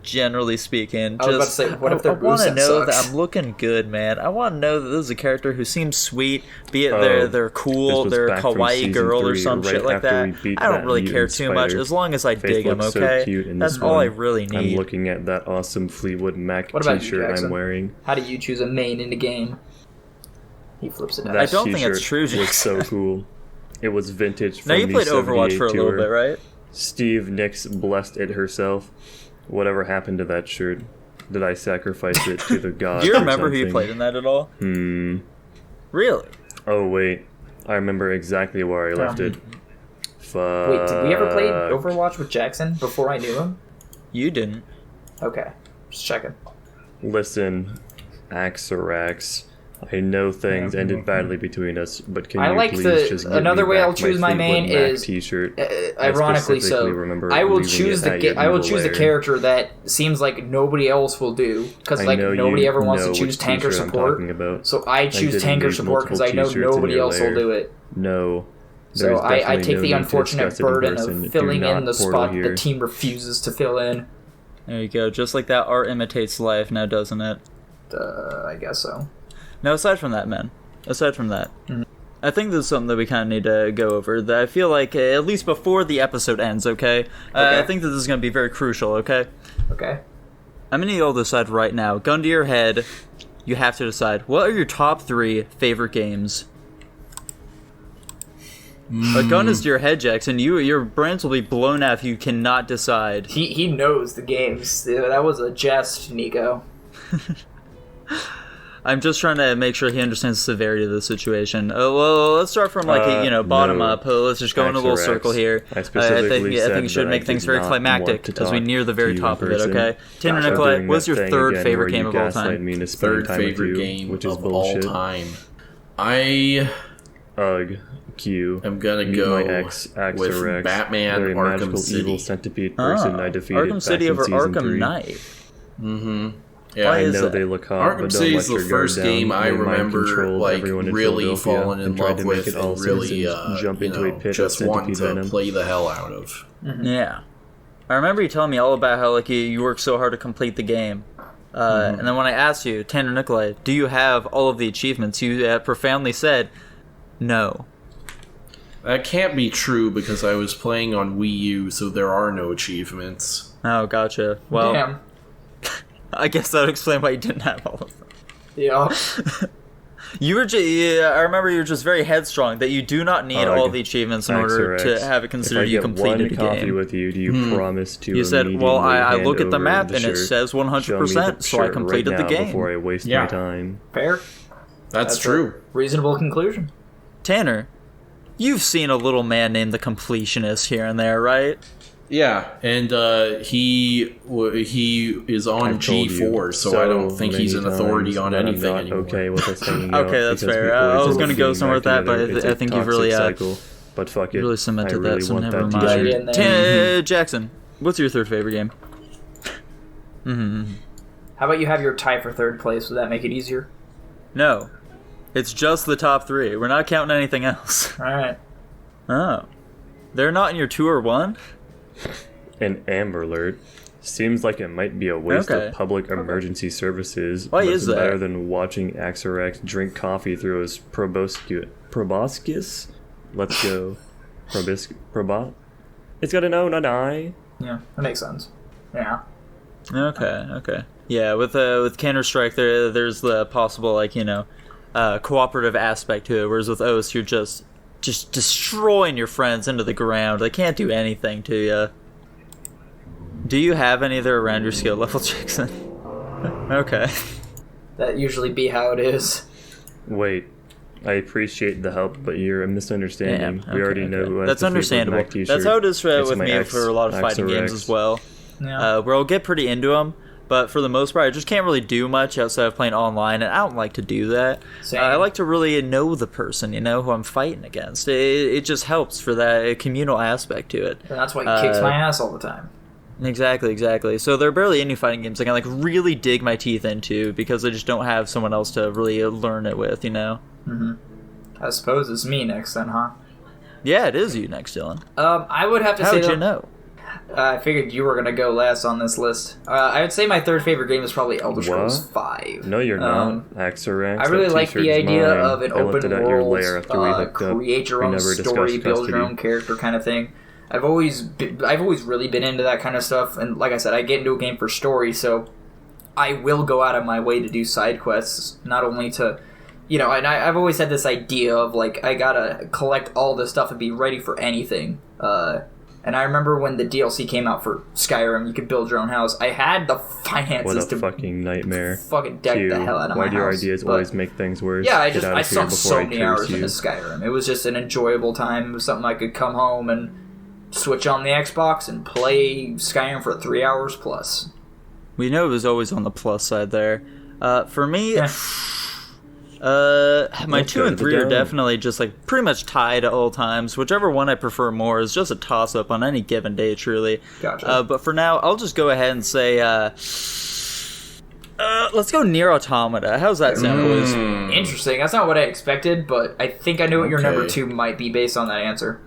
generally speaking. I was about to say, what if their I want to know sucks? that I'm looking good, man. I want to know that this is a character who seems sweet, be it they're cool, they're a kawaii girl or some shit like that. I don't really care too much, as long as I dig them, okay? So that's all I really need. I'm looking at that awesome Fleetwood Mac t-shirt I'm wearing. How do you choose a main in the game? He flips it out. I don't think that's true, Jason. It was so cool. It was vintage from now you played Overwatch for a little bit, right? Steve Nicks blessed it herself. Whatever happened to that shirt? Did I sacrifice it to the gods? Do you remember who you played in that at all? Really? Oh wait, I remember exactly where I left it. Fuck. Wait, did we ever play Overwatch with Jackson before I knew him? You didn't. Okay, just checking. Listen, Axarax. I know things ended badly between us, but can you please just give another me way back I'll choose my main is t-shirt? Ironically so. I will choose the character that seems like nobody else will do because nobody ever wants to choose tank or support. So I choose tank or support because I know nobody else will do it. No. So I take the unfortunate burden of filling in the spot the team refuses to fill in. There you go. Just like that, art imitates life now, doesn't it? I guess so. Now, aside from that, I think this is something that we kind of need to go over. That I feel like, at least before the episode ends, okay? I think that this is going to be very crucial, okay? Okay. I'm going to need you all to decide right now. Gun to your head, you have to decide. What are your top 3 favorite games? A gun is to your head, Jackson. Your brains will be blown out if you cannot decide. He knows the games. That was a jest, Nico. I'm just trying to make sure he understands the severity of the situation. Well, let's start from bottom up. Let's just go in a little circle here. I think you should make things very climactic as we near the very top of it. Okay, Tanner, Nikolai, what's your third favorite game of all time? Third favorite game of all time. Q. I'm gonna go my ex, with Batman Arkham City. Evil centipede person I defeated Arkham City over Arkham 3. Knight. Mm-hmm. Yeah, I know they look hot, Arkham City is the first game I remember really falling in love with and really jump into a pit just wanting to play the hell out of. Mm-hmm. Yeah, I remember you telling me all about how you worked so hard to complete the game. And then when I asked you, Tanner, Nikolai, do you have all of the achievements? You profoundly said, no. That can't be true because I was playing on Wii U, so there are no achievements. Oh, gotcha. Well, damn. I guess that would explain why you didn't have all of them. Yeah. I remember you were just very headstrong that you do not need all the achievements in order to have it considered you completed a game. If I get one coffee with you, do you promise to? You said, "Well, I look at the map and it says 100%, so I completed the game before I waste my time." Fair. That's true. Reasonable conclusion. Tanner, you've seen a little man named the Completionist here and there, right? Yeah, and he is on G4, so I don't think he's an authority on anything anymore. Okay, with us hanging okay, that's fair. I was going to go somewhere with that, but I think you've really but fuck it. Really cemented really that, so never mind. Jackson, what's your third favorite game? How about you have your tie for third place? Would that make it easier? No. It's just the top 3. We're not counting anything else. All right. Oh. They're not in your 2 or 1? An Amber Alert seems like it might be a waste of public emergency services. Why is that? Better than watching Axorex drink coffee through his proboscis. Let's go. It's got an O, not an I. Yeah, that makes sense. Yeah. Okay. Yeah, with Counter-Strike, there's the possible, cooperative aspect to it, whereas with Oath, you're just destroying your friends into the ground. They can't do anything to you. Do you have any that are around your skill level, Jackson? Okay. That usually be how it is. Wait. I appreciate the help, but you're a misunderstanding. We already know who has That's understandable. That's how it is with me for a lot of fighting games as well. Yeah. Where I'll get pretty into them, but for the most part, I just can't really do much outside of playing online, and I don't like to do that. I like to really know the person, who I'm fighting against. It just helps for that communal aspect to it. And that's why he kicks my ass all the time. Exactly. So there are barely any fighting games I can really dig my teeth into because I just don't have someone else to really learn it with, Mm-hmm. I suppose it's me next then, huh? Yeah, it is you next, Dylan. I would have to say. How'd you know? I figured you were going to go last on this list. I would say my third favorite game is probably Elder Scrolls 5. No, you're not. Axorex. I really like the idea of an open world, create your own story, build your own character kind of thing. I've always really been into that kind of stuff, and like I said, I get into a game for story, so I will go out of my way to do side quests, not only to... and I've always had this idea of, I gotta collect all this stuff and be ready for anything. And I remember when the DLC came out for Skyrim, you could build your own house. I had the finances to... What a fucking nightmare. Fucking deck the hell out of my house. Why do your ideas always make things worse? Yeah, I sunk so many hours into Skyrim. It was just an enjoyable time. It was something I could come home and switch on the Xbox and play Skyrim for 3 hours plus. We know it was always on the plus side there. For me... Yeah. My 2 and 3 are definitely just pretty much tied at all times. Whichever one I prefer more is just a toss-up on any given day, truly. Gotcha. But for now, I'll just go ahead and say, let's go Nier Automata. How's that sound, boys? Interesting. That's not what I expected, but I think I know what your number 2 might be based on that answer.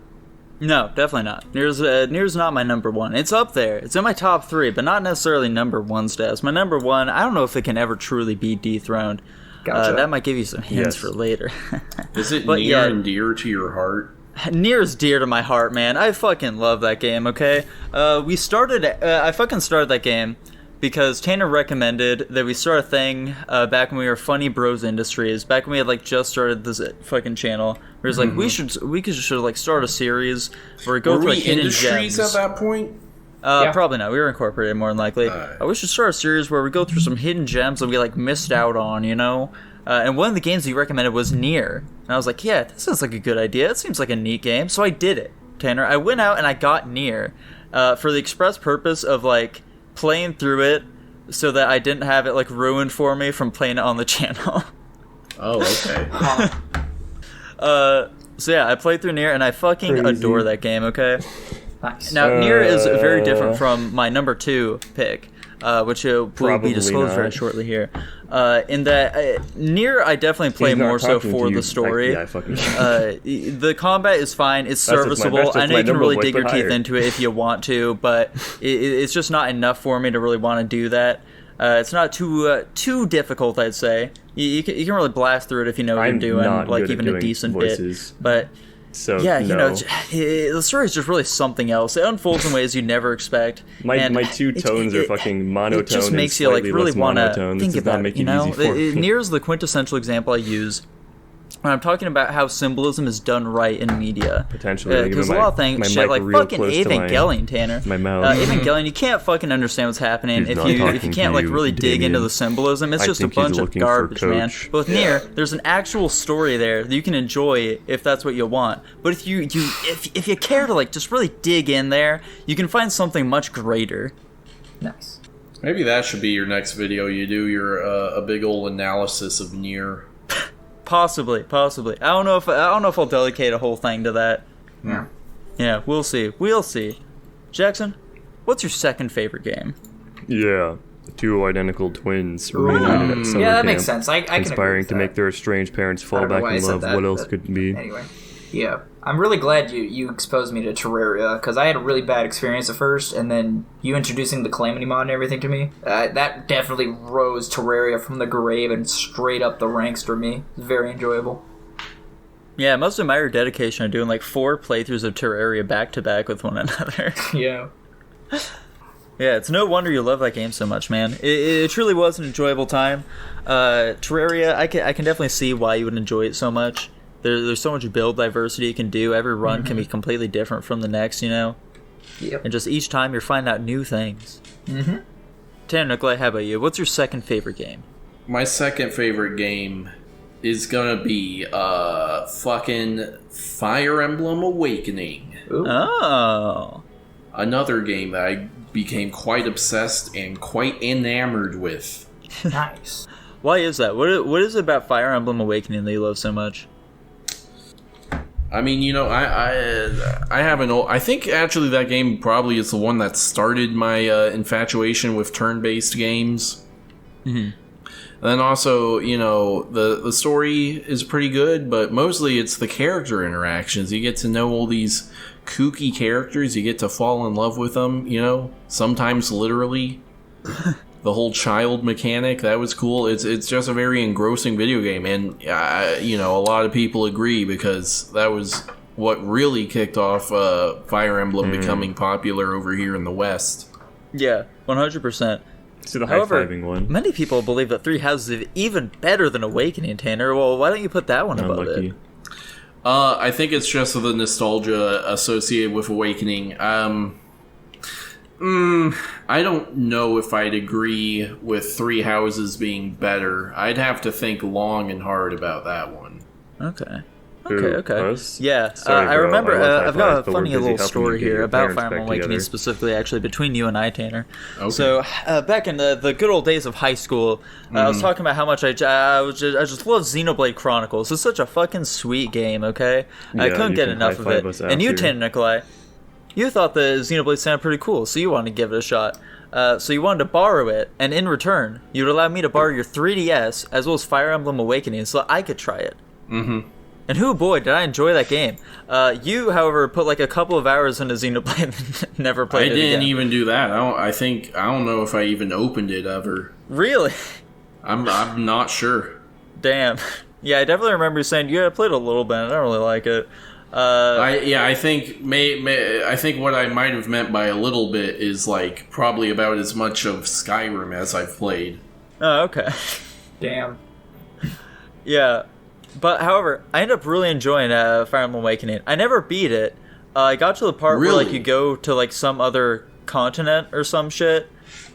No, definitely not. Nier's not my number 1. It's up there. It's in my top 3, but not necessarily number 1 status. My number 1, I don't know if it can ever truly be dethroned. Gotcha. That might give you some hints for later. Is it near and dear to your heart? Nier is dear to my heart, man. I fucking love that game, okay? I fucking started that game because Tanner recommended that we start a thing back when we were Funny Bros Industries, back when we had just started this fucking channel. Where it's we could start a series where we go through hidden Industries gems. At that point? Probably not. We were incorporated more than likely. We should start a series where we go through some hidden gems that we missed out on, And one of the games he recommended was Nier. And I was like, yeah, that sounds like a good idea. It seems like a neat game. So I did it, Tanner. I went out and I got Nier for the express purpose of playing through it so that I didn't have it ruined for me from playing it on the channel. Oh, okay. So yeah, I played through Nier and I fucking adore that game, okay? Nice. Now, Nier is very different from my number 2 pick, which will be disclosed very shortly here. In that, Nier I definitely play more so for the story. The combat is fine, it's serviceable. I know you can really dig your teeth into it if you want to, but it's just not enough for me to really want to do that. It's not too difficult, I'd say. You can really blast through it if you know what you're doing, even a decent bit. But So yeah, no. The story is just really something else. It unfolds in ways you never expect. My two tones are fucking monotone. It just makes you really want to think about it. Nier's the quintessential example I use when I'm talking about how symbolism is done right in media. Potentially. Because a lot of things, shit like fucking Evangelion, Tanner. My mouth. Evangelion, you can't fucking understand what's happening if you can't really dig into the symbolism. It's just a bunch of garbage, man. But with Nier, there's an actual story there that you can enjoy if that's what you want. But if you care to just really dig in there, you can find something much greater. Nice. Maybe that should be your next video. You do a big old analysis of Nier. Possibly. I don't know if I'll dedicate a whole thing to that. Yeah. Yeah, we'll see. Jackson, what's your second favorite game? Yeah, the two identical twins reunited at summer that camp, makes sense. I can conspiring agree with to that. make their estranged parents fall back in love. What else could it be? Anyway, yeah, I'm really glad you exposed me to Terraria, because I had a really bad experience at first, and then you introducing the Calamity mod and everything to me, that definitely rose Terraria from the grave and straight up the ranks for me. It's very enjoyable. Yeah, I must admire your dedication of doing 4 playthroughs of Terraria back to back with one another. Yeah. Yeah, it's no wonder you love that game so much, man. It truly was an enjoyable time. Terraria, I can definitely see why you would enjoy it so much. There's so much build diversity you can do. Every run can be completely different from the next, Yep. And just each time you're finding out new things. Mm-hmm. Tanner, Nikolai, how about you? What's your second favorite game? My second favorite game is gonna be fucking Fire Emblem Awakening. Ooh. Oh. Another game that I became quite obsessed and quite enamored with. Nice. Why is that? What is it about Fire Emblem Awakening that you love so much? I mean, I have an old... I think actually that game probably is the one that started my infatuation with turn-based games. Mm-hmm. And then also, the story is pretty good, but mostly it's the character interactions. You get to know all these kooky characters. You get to fall in love with them, sometimes literally. The whole child mechanic, that was cool. It's just a very engrossing video game, and a lot of people agree, because that was what really kicked off Fire Emblem becoming popular over here in the West. Yeah, 100%. So the However, high-fiving one. Many people believe that Three Houses is even better than Awakening, Tanner. Well, why don't you put that one above it? I think it's just the nostalgia associated with Awakening. I don't know if I'd agree with Three Houses being better. I'd have to think long and hard about that one. Okay. Us? Yeah, Sorry, I remember. I've got a funny busy little helping story you get here your about parents Fire Emblem back Awakening, together. specifically, actually, between you and I, Tanner. Okay. So, back in the good old days of high school, I was talking about how much I just love Xenoblade Chronicles. It's such a fucking sweet game, okay? I Yeah, couldn't you get can enough of high-five it. us And you, after. Tanner, Nikolai, you thought the Xenoblade sounded pretty cool, so you wanted to give it a shot. So you wanted to borrow it, and in return, you would allow me to borrow your 3DS, as well as Fire Emblem Awakening, so I could try it. Mm-hmm. And boy, did I enjoy that game. You, however, put a couple of hours into Xenoblade and never played it again. I didn't even do that. I don't know if I even opened it ever. Really? I'm not sure. Damn. Yeah, I definitely remember you saying, I played a little bit, I don't really like it. I think I think what I might have meant by a little bit is probably about as much of Skyrim as I've played. Oh, okay. Damn. Yeah. But, however, I ended up really enjoying Fire Emblem Awakening. I never beat it. I got to the part where you go to some other continent or some shit.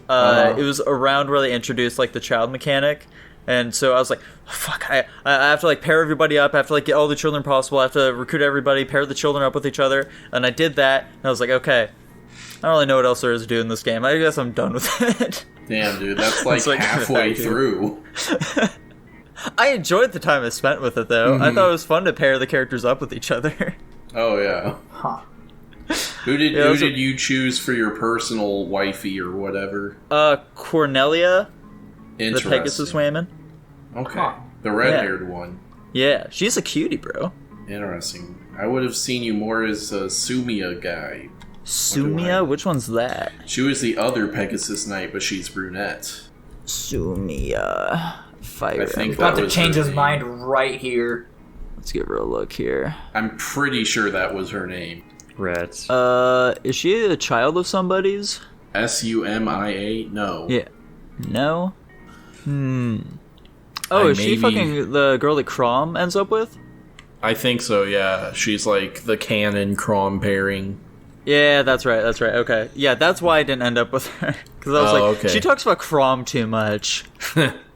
It was around where they introduced the child mechanic. And so I was like, oh, fuck, I have to pair everybody up. I have to get all the children possible. I have to recruit everybody, pair the children up with each other. And I did that. And I was like, okay, I don't really know what else there is to do in this game. I guess I'm done with it. Damn, dude, that's halfway through. I enjoyed the time I spent with it, though. I thought it was fun to pair the characters up with each other. Oh, yeah. Huh. Who did you choose for your personal wifey or whatever? Cornelia, the Interesting. Pegasus woman. Okay. Huh. The red-haired one. Yeah, she's a cutie, bro. Interesting. I would have seen you more as a Sumia guy. Sumia? Which one's that? She was the other Pegasus Knight, but she's brunette. Sumia. Fire I think Emblem. About to was change her his name. mind right here. Let's give her a look here. I'm pretty sure that was her name. Rats. Is she a child of somebody's? Sumia? No. Yeah. No? Oh, is she fucking the girl that Crom ends up with? I think so, yeah. She's like the canon Crom pairing. Yeah, that's right. Okay. Yeah, that's why I didn't end up with her. Because I was okay. She talks about Crom too much.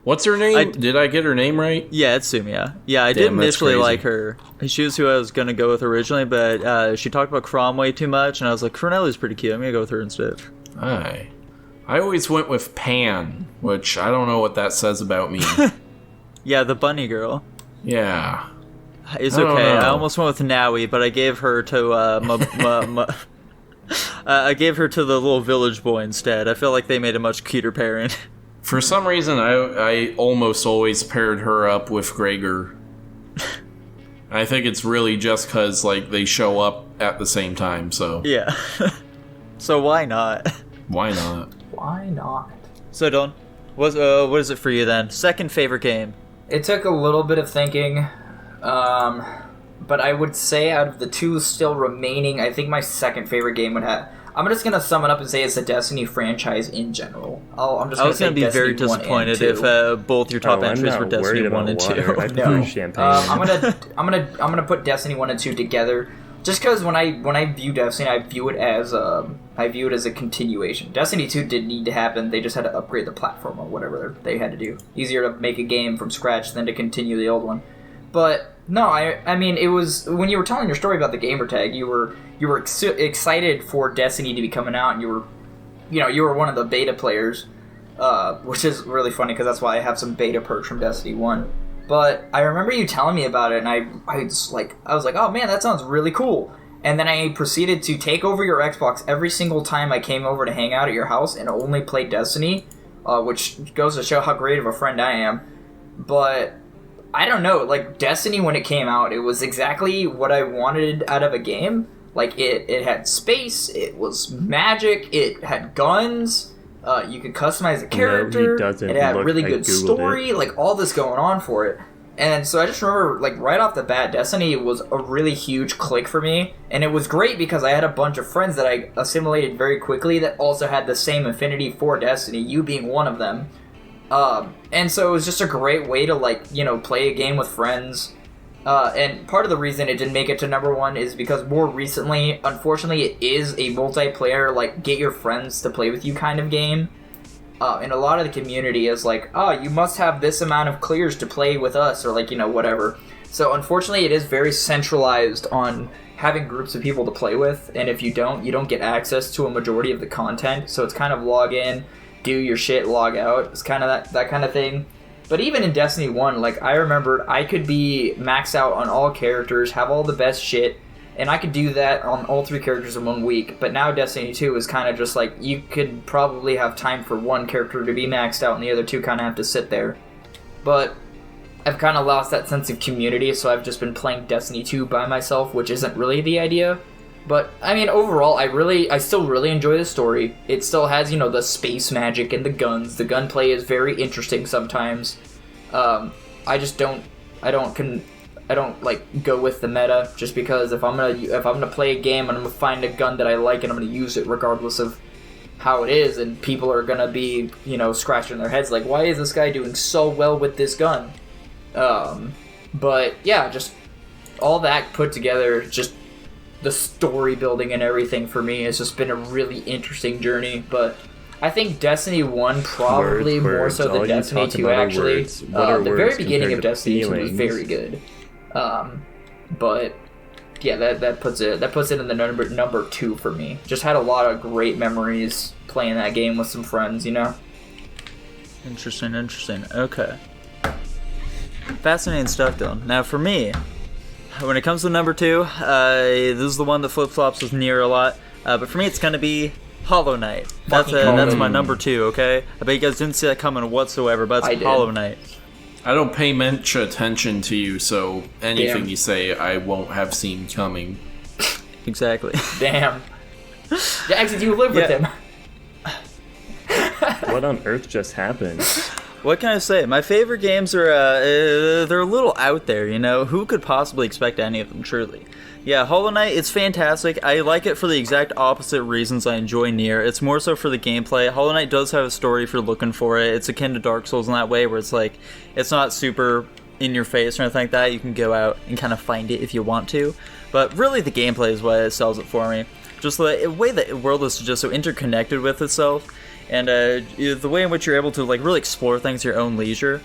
What's her name? Did I get her name right? Yeah, it's Sumia. Yeah, I did initially like her. She was who I was going to go with originally, but she talked about Crom way too much, and I was like, Cornelia's pretty cute. I'm going to go with her instead. I always went with Pan, which I don't know what that says about me. Yeah, the bunny girl. Yeah. It's okay. I almost went with Naui, but I gave her to I gave her to the little village boy instead. I feel like they made a much cuter pairing. For some reason, I almost always paired her up with Gregor. I think it's really just because like they show up at the same time. So yeah. So why not? Why not? Why not? So Don, what is it for you then? Second favorite game. It took a little bit of thinking. But I would say out of the two still remaining, I think my second favorite game would have... I'm just going to sum it up and say it's the Destiny franchise in general. I was going to be very disappointed if both your top entries were Destiny 1 and 2. No. I'm gonna put Destiny 1 and 2 together. Just because when I view Destiny, I view it as a continuation. Destiny 2 didn't need to happen. They just had to upgrade the platform or whatever they had to do. Easier to make a game from scratch than to continue the old one. But no, I mean, it was when you were telling your story about the gamer tag, you were excited for Destiny to be coming out, and you were one of the beta players, which is really funny because that's why I have some beta perks from Destiny 1. But I remember you telling me about it, and I was like, oh man, that sounds really cool. And then I proceeded to take over your Xbox every single time I came over to hang out at your house and only play Destiny, which goes to show how great of a friend I am. But I don't know, like, Destiny, when it came out, it was exactly what I wanted out of a game. Like, it had space, it was magic, it had guns, you could customize the character, it had a really good story, like, all this going on for it. And so I just remember, like, right off the bat, Destiny was a really huge click for me, and it was great because I had a bunch of friends that I assimilated very quickly that also had the same affinity for Destiny, you being one of them. And so it was just a great way to, like, play a game with friends. And part of the reason it didn't make it to number one is because more recently, unfortunately, it is a multiplayer, like, get your friends to play with you kind of game. And a lot of the community is like, oh, you must have this amount of clears to play with us, or, like, whatever. So unfortunately, it is very centralized on having groups of people to play with, and if you don't get access to a majority of the content. So it's kind of log in, do your shit, log out. It's kind of that kind of thing. But even in Destiny 1, like, I remembered I could be maxed out on all characters, have all the best shit, and I could do that on all 3 characters in 1 week. But now Destiny 2 is kind of just like, you could probably have time for 1 character to be maxed out and the other 2 kind of have to sit there. But I've kind of lost that sense of community, so I've just been playing Destiny 2 by myself, which isn't really the idea. But, I mean, overall, I still really enjoy the story. It still has, the space magic and the guns. The gunplay is very interesting sometimes. I don't like go with the meta just because if I'm gonna play a game and I'm gonna find a gun that I like and I'm gonna use it regardless of how it is, and people are gonna be, scratching their heads like, why is this guy doing so well with this gun? But yeah, just all that put together, just the story building and everything for me has just been a really interesting journey. But I think Destiny 1 probably more so than Destiny 2 actually. The very beginning of Destiny 2 was very good. But yeah, that puts it in the number 2 for me. Just had a lot of great memories playing that game with some friends, Interesting. Okay. Fascinating stuff, though. Now for me, when it comes to number 2, this is the one that flip-flops with Nier a lot. But for me, it's going to be Hollow Knight. That's my number 2, okay? I bet you guys didn't see that coming whatsoever, but it's Hollow Knight. I don't pay much attention to you, so anything you say I won't have seen coming. Exactly. Damn. Jackson, you live with him. What on earth just happened? What can I say? My favorite games are, they're a little out there, you know? Who could possibly expect any of them, truly? Yeah, Hollow Knight, it's fantastic. I like it for the exact opposite reasons I enjoy Nier. It's more so for the gameplay. Hollow Knight does have a story if you're looking for it. It's akin to Dark Souls in that way, where it's like, it's not super in your face or anything like that. You can go out and kind of find it if you want to. But really, the gameplay is what sells it for me. Just the way the world is just so interconnected with itself, and the way in which you're able to like really explore things at your own leisure.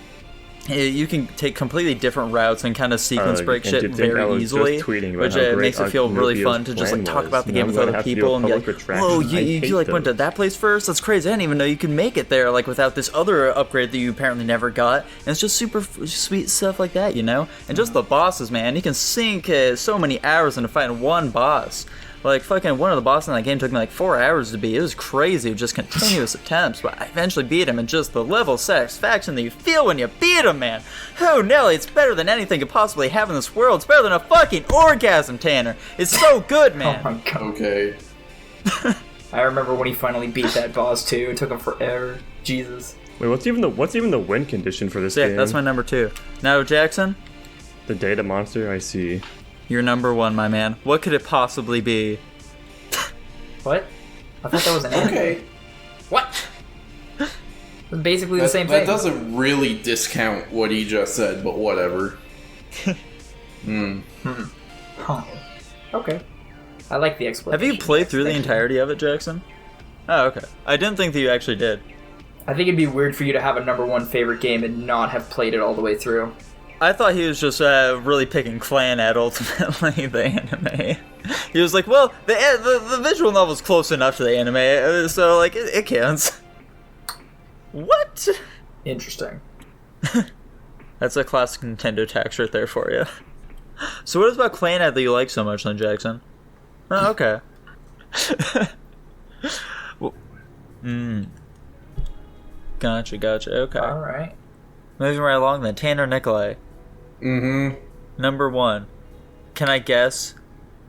You can take completely different routes and kind of sequence break shit very easily, which makes it feel really fun to just like talk about the game with other people and be like, "Whoa, you like went to that place first? That's crazy! I didn't even know you could make it there like without this other upgrade that you apparently never got." And it's just super sweet stuff like that, you know. And just the bosses, man, you can sink so many hours into fighting one boss. Like, fucking one of the bosses in that game took me like 4 hours to beat. It was crazy, just continuous attempts, but I eventually beat him, and just the level of satisfaction that you feel when you beat him, man. Oh, Nelly, it's better than anything could possibly have in this world. It's better than a fucking orgasm, Tanner. It's so good, man. Oh my god. Okay. I remember when he finally beat that boss, too. It took him forever. Jesus. Wait, what's even the win condition for this game? Yeah, that's my number 2. Now, Jackson? The data monster, I see. You're number 1, my man. What could it possibly be? What? I thought that was an anime. Okay. What? It's basically the same thing. That doesn't really discount what he just said, but whatever. Huh. Okay. I like the explanation. Have you played through the entirety of it, Jackson? Oh, okay. I didn't think that you actually did. I think it'd be weird for you to have a number 1 favorite game and not have played it all the way through. I thought he was just really picking Clan at ultimately the anime. He was like, well, the visual novel's close enough to the anime, so like it counts. What? Interesting. That's a classic Nintendo tax right there for you. So what is about Clan that you like so much, then, Jackson? Oh, okay. Well, Gotcha. Okay. All right. Moving right along then. Tanner Nikolai. Number 1. Can I guess?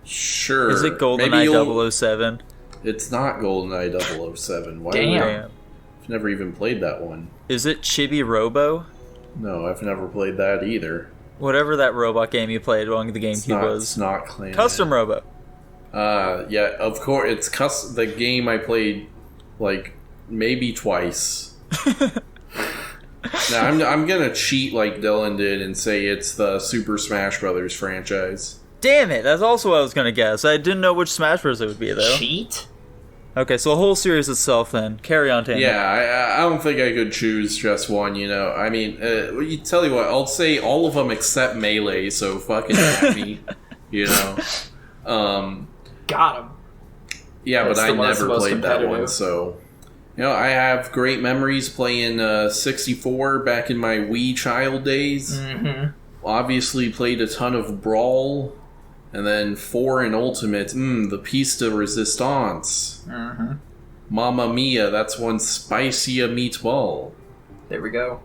Sure. Is it GoldenEye 007? It's not GoldenEye 007. Why? Damn. I've never even played that one. Is it Chibi Robo? No, I've never played that either. Whatever that robot game you played on the GameCube was. It's not Clan. Custom Robo. Yeah, of course. It's the game I played, like, maybe twice. Now, I'm gonna cheat like Dylan did and say it's the Super Smash Brothers franchise. Damn it, that's also what I was gonna guess. I didn't know which Smash Bros. It would be, though. Cheat? Okay, so the whole series itself, then. Carry on, Tanner. Yeah, I don't think I could choose just one, you know. I mean, tell you what, I'll say all of them except Melee, so fucking happy, you know. Got him. Yeah, but I never played that one, so... You know, I have great memories playing 64 back in my Wii child days. Obviously played a ton of Brawl. And then 4 in Ultimate. The piece de resistance. Mamma mia, that's one spicier meatball. There we go.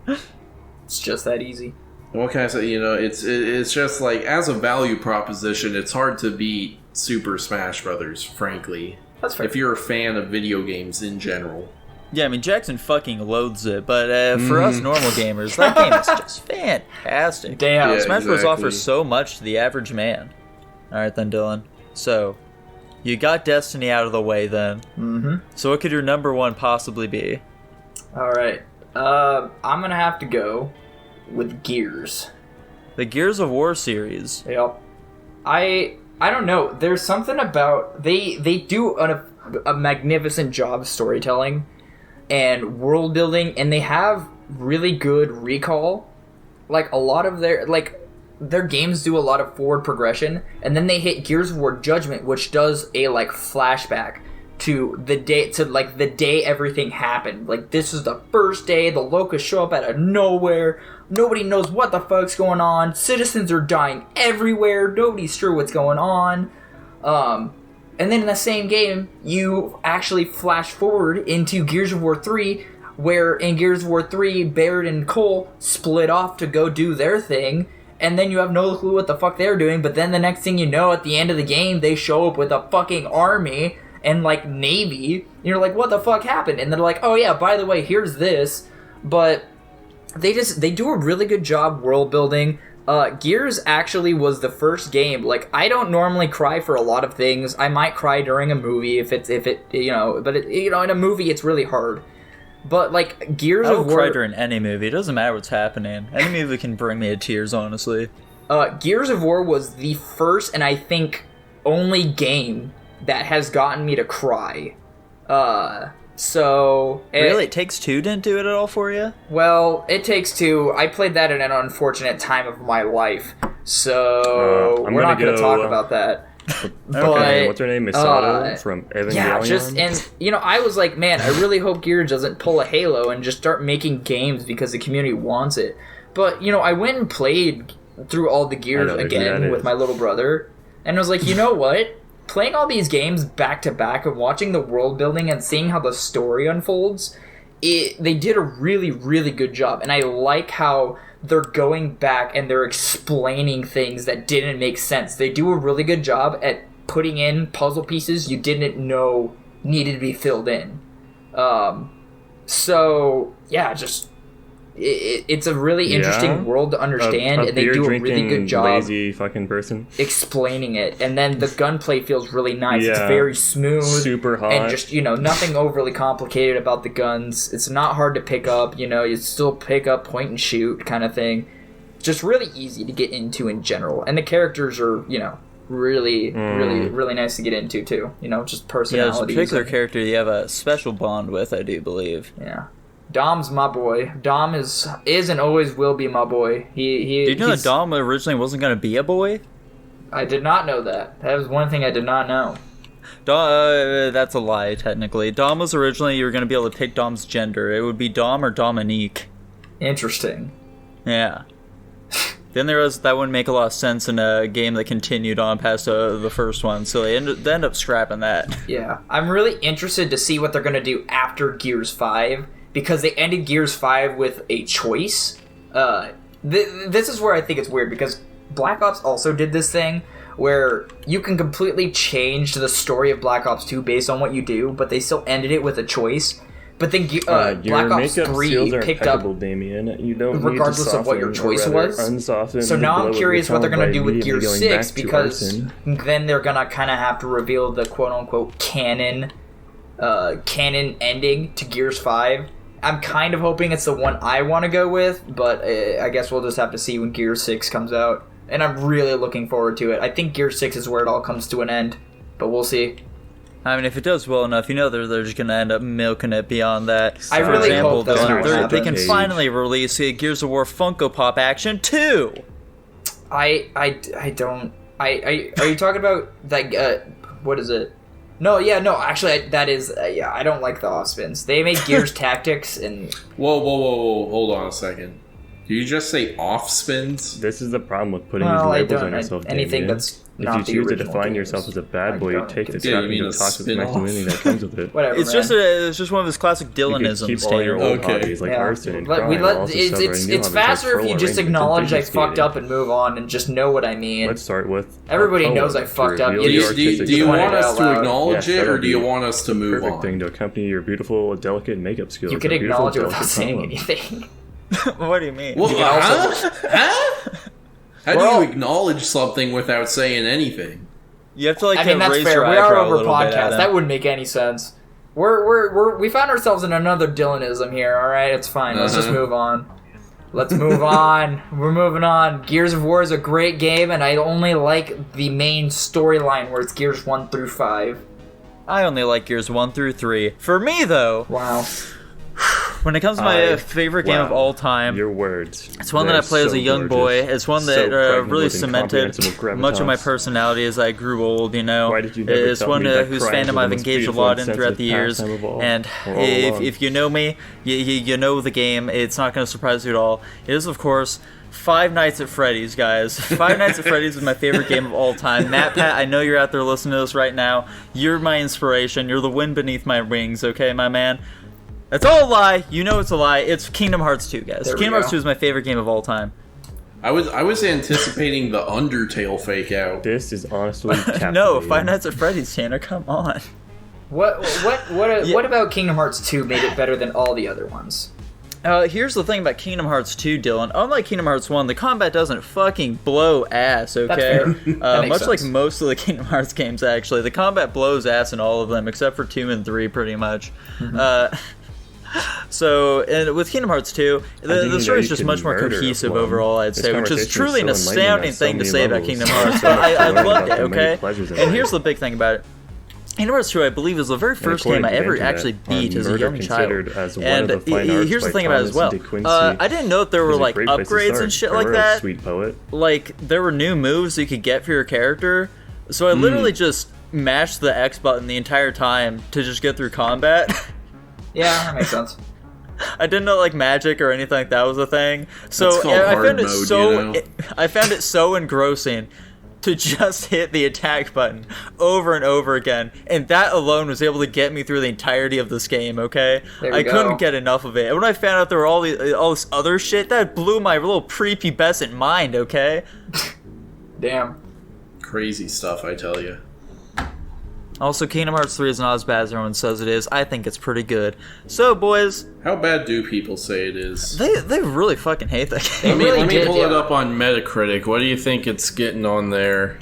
It's just that easy. What can I say? You know, it's just like, as a value proposition, it's hard to beat Super Smash Brothers, frankly. That's fair. If you're a fan of video games in general. Yeah, I mean, Jackson fucking loathes it, but for us normal gamers, that game is just fantastic. Damn. Yeah, Smash Bros. Offers so much to the average man. Alright then, Dylan. So, you got Destiny out of the way then. So what could your number 1 possibly be? Alright. I'm gonna have to go with Gears. The Gears of War series. Yep. I don't know. There's something about... They do a magnificent job storytelling and world building, and they have really good recall. Like, a lot of their games do a lot of forward progression, and then they hit Gears of War Judgment, which does a flashback to the day everything happened. Like, this is the first day, the locusts show up out of nowhere, nobody knows what the fuck's going on, citizens are dying everywhere, nobody's sure what's going on. And then in the same game, you actually flash forward into Gears of War 3, where in Gears of War 3, Barrett and Cole split off to go do their thing, and then you have no clue what the fuck they're doing, but then the next thing you know, at the end of the game, they show up with a fucking army and, Navy, and you're like, what the fuck happened? And they're like, oh yeah, by the way, here's this, but they do a really good job world building. Gears actually was the first game. Like, I don't normally cry for a lot of things. I might cry during a movie if it in a movie it's really hard. But like Gears of War, I cry during any movie. It doesn't matter what's happening. Any movie can bring me to tears, honestly. Gears of War was the first and I think only game that has gotten me to cry. Really? It Takes Two didn't do it at all for you? Well, It Takes Two, I played that at an unfortunate time of my life, so we're not going to talk about that. Okay, what's her name? Misato from Evangelion? Yeah, I was like, man, I really hope Gears doesn't pull a Halo and just start making games because the community wants it. But, I went and played through all the Gears again with my little brother, and I was like, you know what? Playing all these games back to back and watching the world building and seeing how the story unfolds, they did a really, really good job. And I like how they're going back and they're explaining things that didn't make sense. They do a really good job at putting in puzzle pieces you didn't know needed to be filled in. It's a really interesting world to understand, and they do a really good job lazy fucking person explaining it. And then the gunplay feels really nice. It's very smooth, super hot, and just nothing overly complicated about the guns. It's not hard to pick up. You still pick up, point and shoot kind of thing. Just really easy to get into in general, and the characters are really nice to get into too. Just personalities. Yeah, there's a particular character you have a special bond with, I do believe. Yeah. Dom's my boy. Dom is and always will be my boy. Did you know that Dom originally wasn't going to be a boy? I did not know that. That was one thing I did not know. That's a lie, technically. Dom was originally, you were going to be able to pick Dom's gender. It would be Dom or Dominique. Interesting. Yeah. Then that wouldn't make a lot of sense in a game that continued on past the first one, so they end up scrapping that. Yeah. I'm really interested to see what they're going to do after Gears 5. Because they ended Gears 5 with a choice. This is where I think it's weird, because Black Ops also did this thing where you can completely change the story of Black Ops 2 based on what you do, but they still ended it with a choice. But then Black Ops 3 picked up, Damien. You don't regardless of what your choice was. So now I'm curious what they're going to do with Gears 6, because then they're going to kind of have to reveal the quote-unquote canon ending to Gears 5. I'm kind of hoping it's the one I want to go with, but I guess we'll just have to see when Gears 6 comes out. And I'm really looking forward to it. I think Gears 6 is where it all comes to an end, but we'll see. I mean, if it does well enough, they're just going to end up milking it beyond that. I really hope that's not what they can finally release Gears of War Funko Pop Action 2! Are you talking about, like, what is it? No, actually, that is, I don't like the off-spins. They made Gears Tactics and... Whoa, hold on a second. Do you just say off-spins? This is the problem with putting these labels on yourself, anything that's not the original. If you choose to define yourself as a bad boy, you take the scrappy toxic masculinity that comes with it. Whatever, it's just one of his classic Dylanisms. You keep all your old hobbies like arson and crime. It's faster if you just acknowledge I fucked up and move on and just know what I mean. Let's start with... Everybody knows I fucked up. Do you want us to acknowledge it, or do you want us to move on? Perfect thing to accompany your beautiful, delicate makeup skills. You can acknowledge it without saying anything. What do you mean? Well, How do you acknowledge something without saying anything? You have to that's raise fair. your We are eyebrow over a little bit podcast. That wouldn't make any sense. We found ourselves in another Dylanism here. All right, it's fine. Let's just move on. Let's move on. We're moving on. Gears of War is a great game, and I only like the main storyline where it's Gears 1 through 5. I only like Gears 1 through 3. For me, though... Wow. When it comes to my favorite game of all time, your words. It's one that I played as a young boy. It's one that really cemented much of my personality as I grew old. Why did you never it's one whose fandom I've engaged a lot in throughout the years. And if you know me, you know the game. It's not going to surprise you at all. It is, of course, Five Nights at Freddy's, guys. Five Nights at Freddy's is my favorite game of all time. Pat, I know you're out there listening to this right now. You're my inspiration. You're the wind beneath my wings, okay, my man? That's all a lie. You know it's a lie. It's Kingdom Hearts 2, guys. Kingdom Hearts 2 is my favorite game of all time. I was anticipating the Undertale fake out. This is honestly no, Five Nights at Freddy's, Tanner. Come on. What about Kingdom Hearts 2 made it better than all the other ones? Here's the thing about Kingdom Hearts 2, Dylan. Unlike Kingdom Hearts 1, the combat doesn't fucking blow ass, okay? Much like most of the Kingdom Hearts games, actually. The combat blows ass in all of them, except for 2 and 3, pretty much. So, and with Kingdom Hearts 2, the story is just much more cohesive overall, I'd say, which is truly an astounding thing to say about Kingdom Hearts. I loved it, okay? And here's the big thing about it. Kingdom Hearts 2, I believe, was the very first game I ever actually beat as a young child. And here's the thing about it as well. I didn't know that there were, like, upgrades and shit like that. Sweet poet. Like, there were new moves you could get for your character. So I literally just mashed the X button the entire time to just get through combat. Yeah, that makes sense. I didn't know like magic or anything like that was a thing. So I found it so engrossing to just hit the attack button over and over again, and that alone was able to get me through the entirety of this game. Okay, I couldn't get enough of it. And when I found out there were all this other shit, that blew my little prepubescent mind. Okay, damn, crazy stuff, I tell you. Also, Kingdom Hearts 3 is not as bad as everyone says it is. I think it's pretty good. So, boys... How bad do people say it is? They really fucking hate that game. Let me pull it up on Metacritic. What do you think it's getting on there?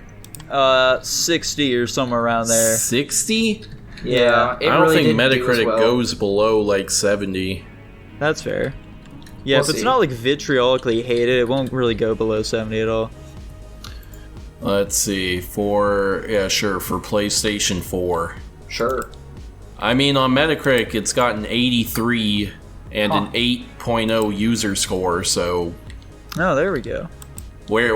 60 or somewhere around there. 60? Yeah. I don't think Metacritic goes below, like, 70. That's fair. Yeah, if it's not, like, vitriolically hated, it won't really go below 70 at all. Let's see, for PlayStation 4. Sure. I mean, on Metacritic, it's got an 83 and an 8.0 user score, so... Oh, there we go. Where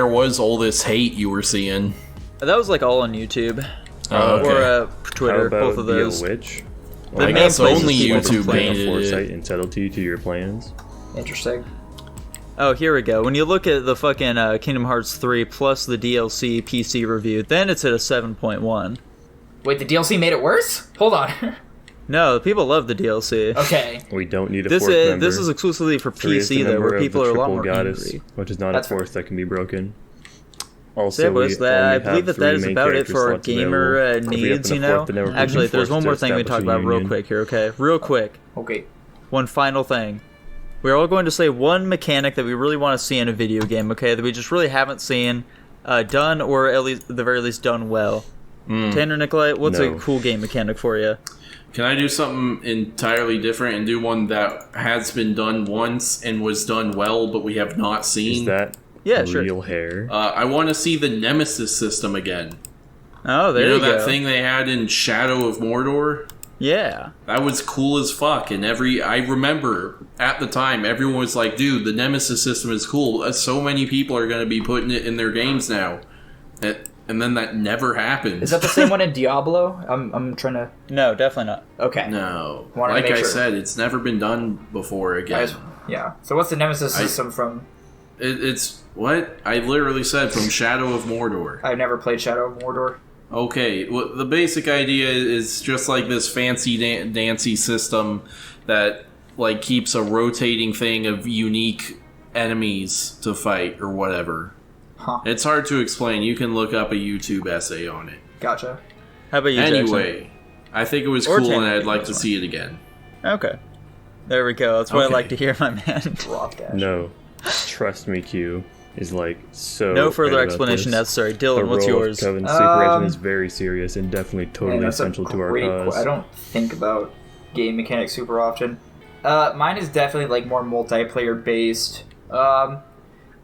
was all this hate you were seeing? That was, like, all on YouTube. Or Twitter, both of those. Witch? I guess only YouTube made it. Foresight and subtlety to your plans. Interesting. Oh, here we go. When you look at the fucking Kingdom Hearts 3 plus the DLC PC review, then it's at a 7.1. Wait, the DLC made it worse? Hold on. No, people love the DLC. Okay. We don't need a fourth member. This is exclusively for PC, though, where people are a lot more angry. Which is not a force that can be broken. Also, I believe that is about it for our gamer needs, you know? Actually, there's one more thing we talk about real quick here, okay? Real quick. Okay. One final thing. We're all going to say one mechanic that we really want to see in a video game, okay? That we just really haven't seen done, or at least, at the very least, done well. Tanner, Nikolai, what's a cool game mechanic for you? Can I do something entirely different and do one that has been done once and was done well, but we have not seen? Is that real hair? I want to see the Nemesis system again. Oh, there you go. You know that thing they had in Shadow of Mordor? Yeah. That was cool as fuck, and I remember at the time everyone was like, dude, the Nemesis system is cool. So many people are going to be putting it in their games now. And then that never happened. Is that the same one in Diablo? I'm trying to... No, definitely not. Okay. No. Like I said, it's never been done before again. Yeah. So what's the Nemesis system from? It's... What? I literally said from Shadow of Mordor. I've never played Shadow of Mordor. Okay, well, the basic idea is just like this fancy dancy system that like keeps a rotating thing of unique enemies to fight or whatever. Huh. It's hard to explain. You can look up a YouTube essay on it. Gotcha. How about you, Anyway, Jackson? I think it was cool and I'd like to see it again. Okay. There we go. That's what I like to hear, my man. No. Trust me, Q. Is like so. No further explanation necessary. Dylan, what's yours? Coven's Super Agent is very serious and definitely totally essential to our cause. I don't think about game mechanics super often. Mine is definitely like more multiplayer based. I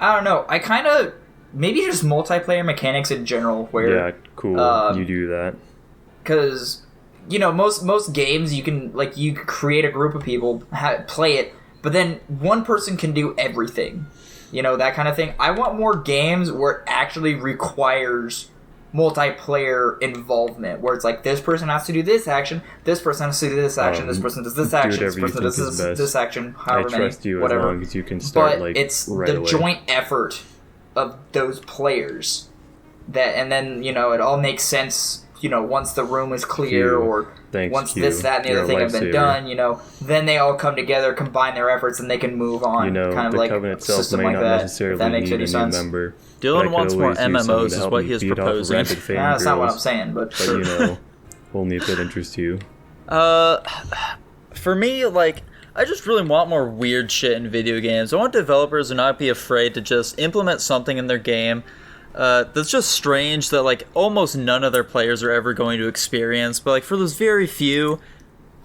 don't know. I kind of maybe just multiplayer mechanics in general. Where you do that because you know most games you can you create a group of people play it, but then one person can do everything. You know, that kind of thing. I want more games where it actually requires multiplayer involvement, where it's like, this person has to do this action, this person has to do this action, this person does this action, this person does this action, however many, trust you whatever. As long as you can start, but it's the joint effort of those players that, and then, you know, it all makes sense, you know, once the room is clear, or once this, that, and the other thing have been done, you know, then they all come together, combine their efforts, and they can move on. You know, kind of the like Covenant itself system may like not that. necessarily That makes need any a sense. new member. Dylan wants more MMOs, is what he is proposing. That's not what I'm saying, but you know, only if it interests you. For me, like, I just really want more weird shit in video games. I want developers to not be afraid to just implement something in their game that's just strange that, like, almost none of their players are ever going to experience. But, like, for those very few,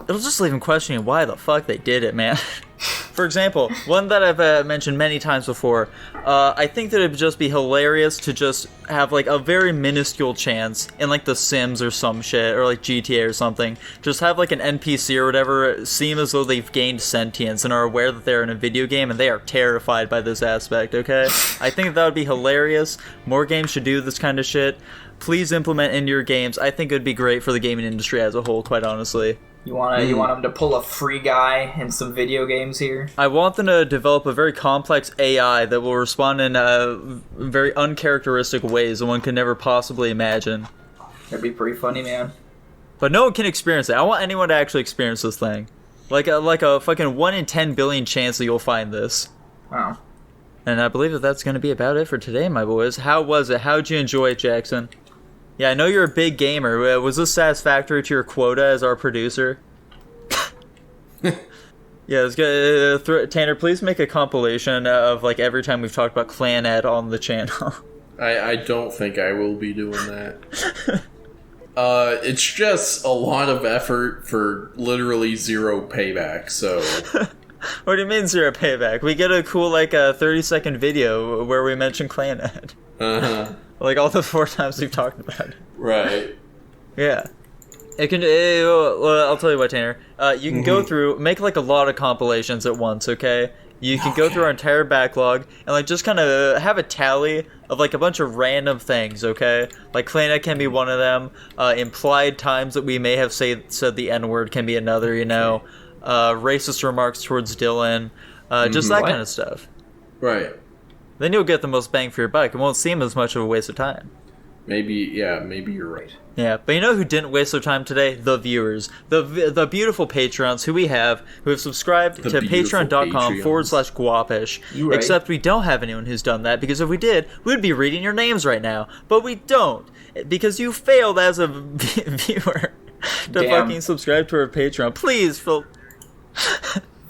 it'll just leave them questioning why the fuck they did it, man. For example, one that I've mentioned many times before, I think that it would just be hilarious to just have, like, a very minuscule chance in, like, The Sims or some shit, or, like, GTA or something, just have, like, an NPC or whatever seem as though they've gained sentience and are aware that they're in a video game and they are terrified by this aspect, okay? I think that would be hilarious. More games should do this kind of shit. Please implement in your games. I think it would be great for the gaming industry as a whole, quite honestly. You want them to pull a free guy in some video games here? I want them to develop a very complex AI that will respond in very uncharacteristic ways that one could never possibly imagine. That'd be pretty funny, man. But no one can experience it. I want anyone to actually experience this thing. Like a fucking 1 in 10 billion chance that you'll find this. Wow. And I believe that that's going to be about it for today, my boys. How was it? How'd you enjoy it, Jackson? Yeah, I know you're a big gamer. Was this satisfactory to your quota as our producer? Yeah, it's good. Tanner, please make a compilation of, like, every time we've talked about Clan Ed on the channel. I don't think I will be doing that. It's just a lot of effort for literally zero payback, so... What do you mean zero payback? We get a cool, like, 30-second video where we mention Clan Ed. Uh-huh. Like, all the 4 times we've talked about it. Right. Yeah. It can. I'll tell you what, Tanner. You can go through, make, like, a lot of compilations at once, okay? You can go through our entire backlog and, like, just kind of have a tally of, like, a bunch of random things, okay? Like, Clan can be one of them. Implied times that we may have said the N-word can be another, you know? Racist remarks towards Dylan. Just that kind of stuff. Right. Then you'll get the most bang for your buck. It won't seem as much of a waste of time. Maybe you're right. Yeah, but you know who didn't waste their time today? The viewers. The beautiful Patreons who have subscribed to patreon.com/Guapish. Right. Except we don't have anyone who's done that, because if we did, we'd be reading your names right now. But we don't, because you failed as a viewer to fucking subscribe to our Patreon. Please, Phil.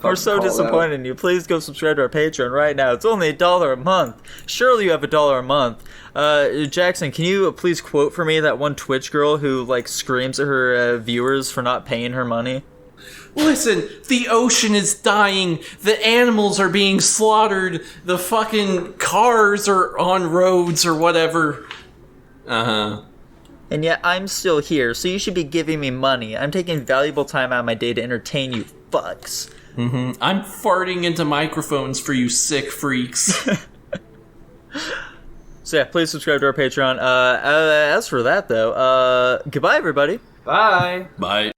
We're so disappointed in you. Please go subscribe to our Patreon right now. It's only $1 a month. Surely you have $1 a month. Jackson, can you please quote for me that one Twitch girl who, like, screams at her viewers for not paying her money? Listen, the ocean is dying. The animals are being slaughtered. The fucking cars are on roads or whatever. Uh-huh. And yet I'm still here, so you should be giving me money. I'm taking valuable time out of my day to entertain you fucks. Mm-hmm. I'm farting into microphones for you sick freaks. So yeah, please subscribe to our Patreon. As for that, though, goodbye, everybody. Bye. Bye.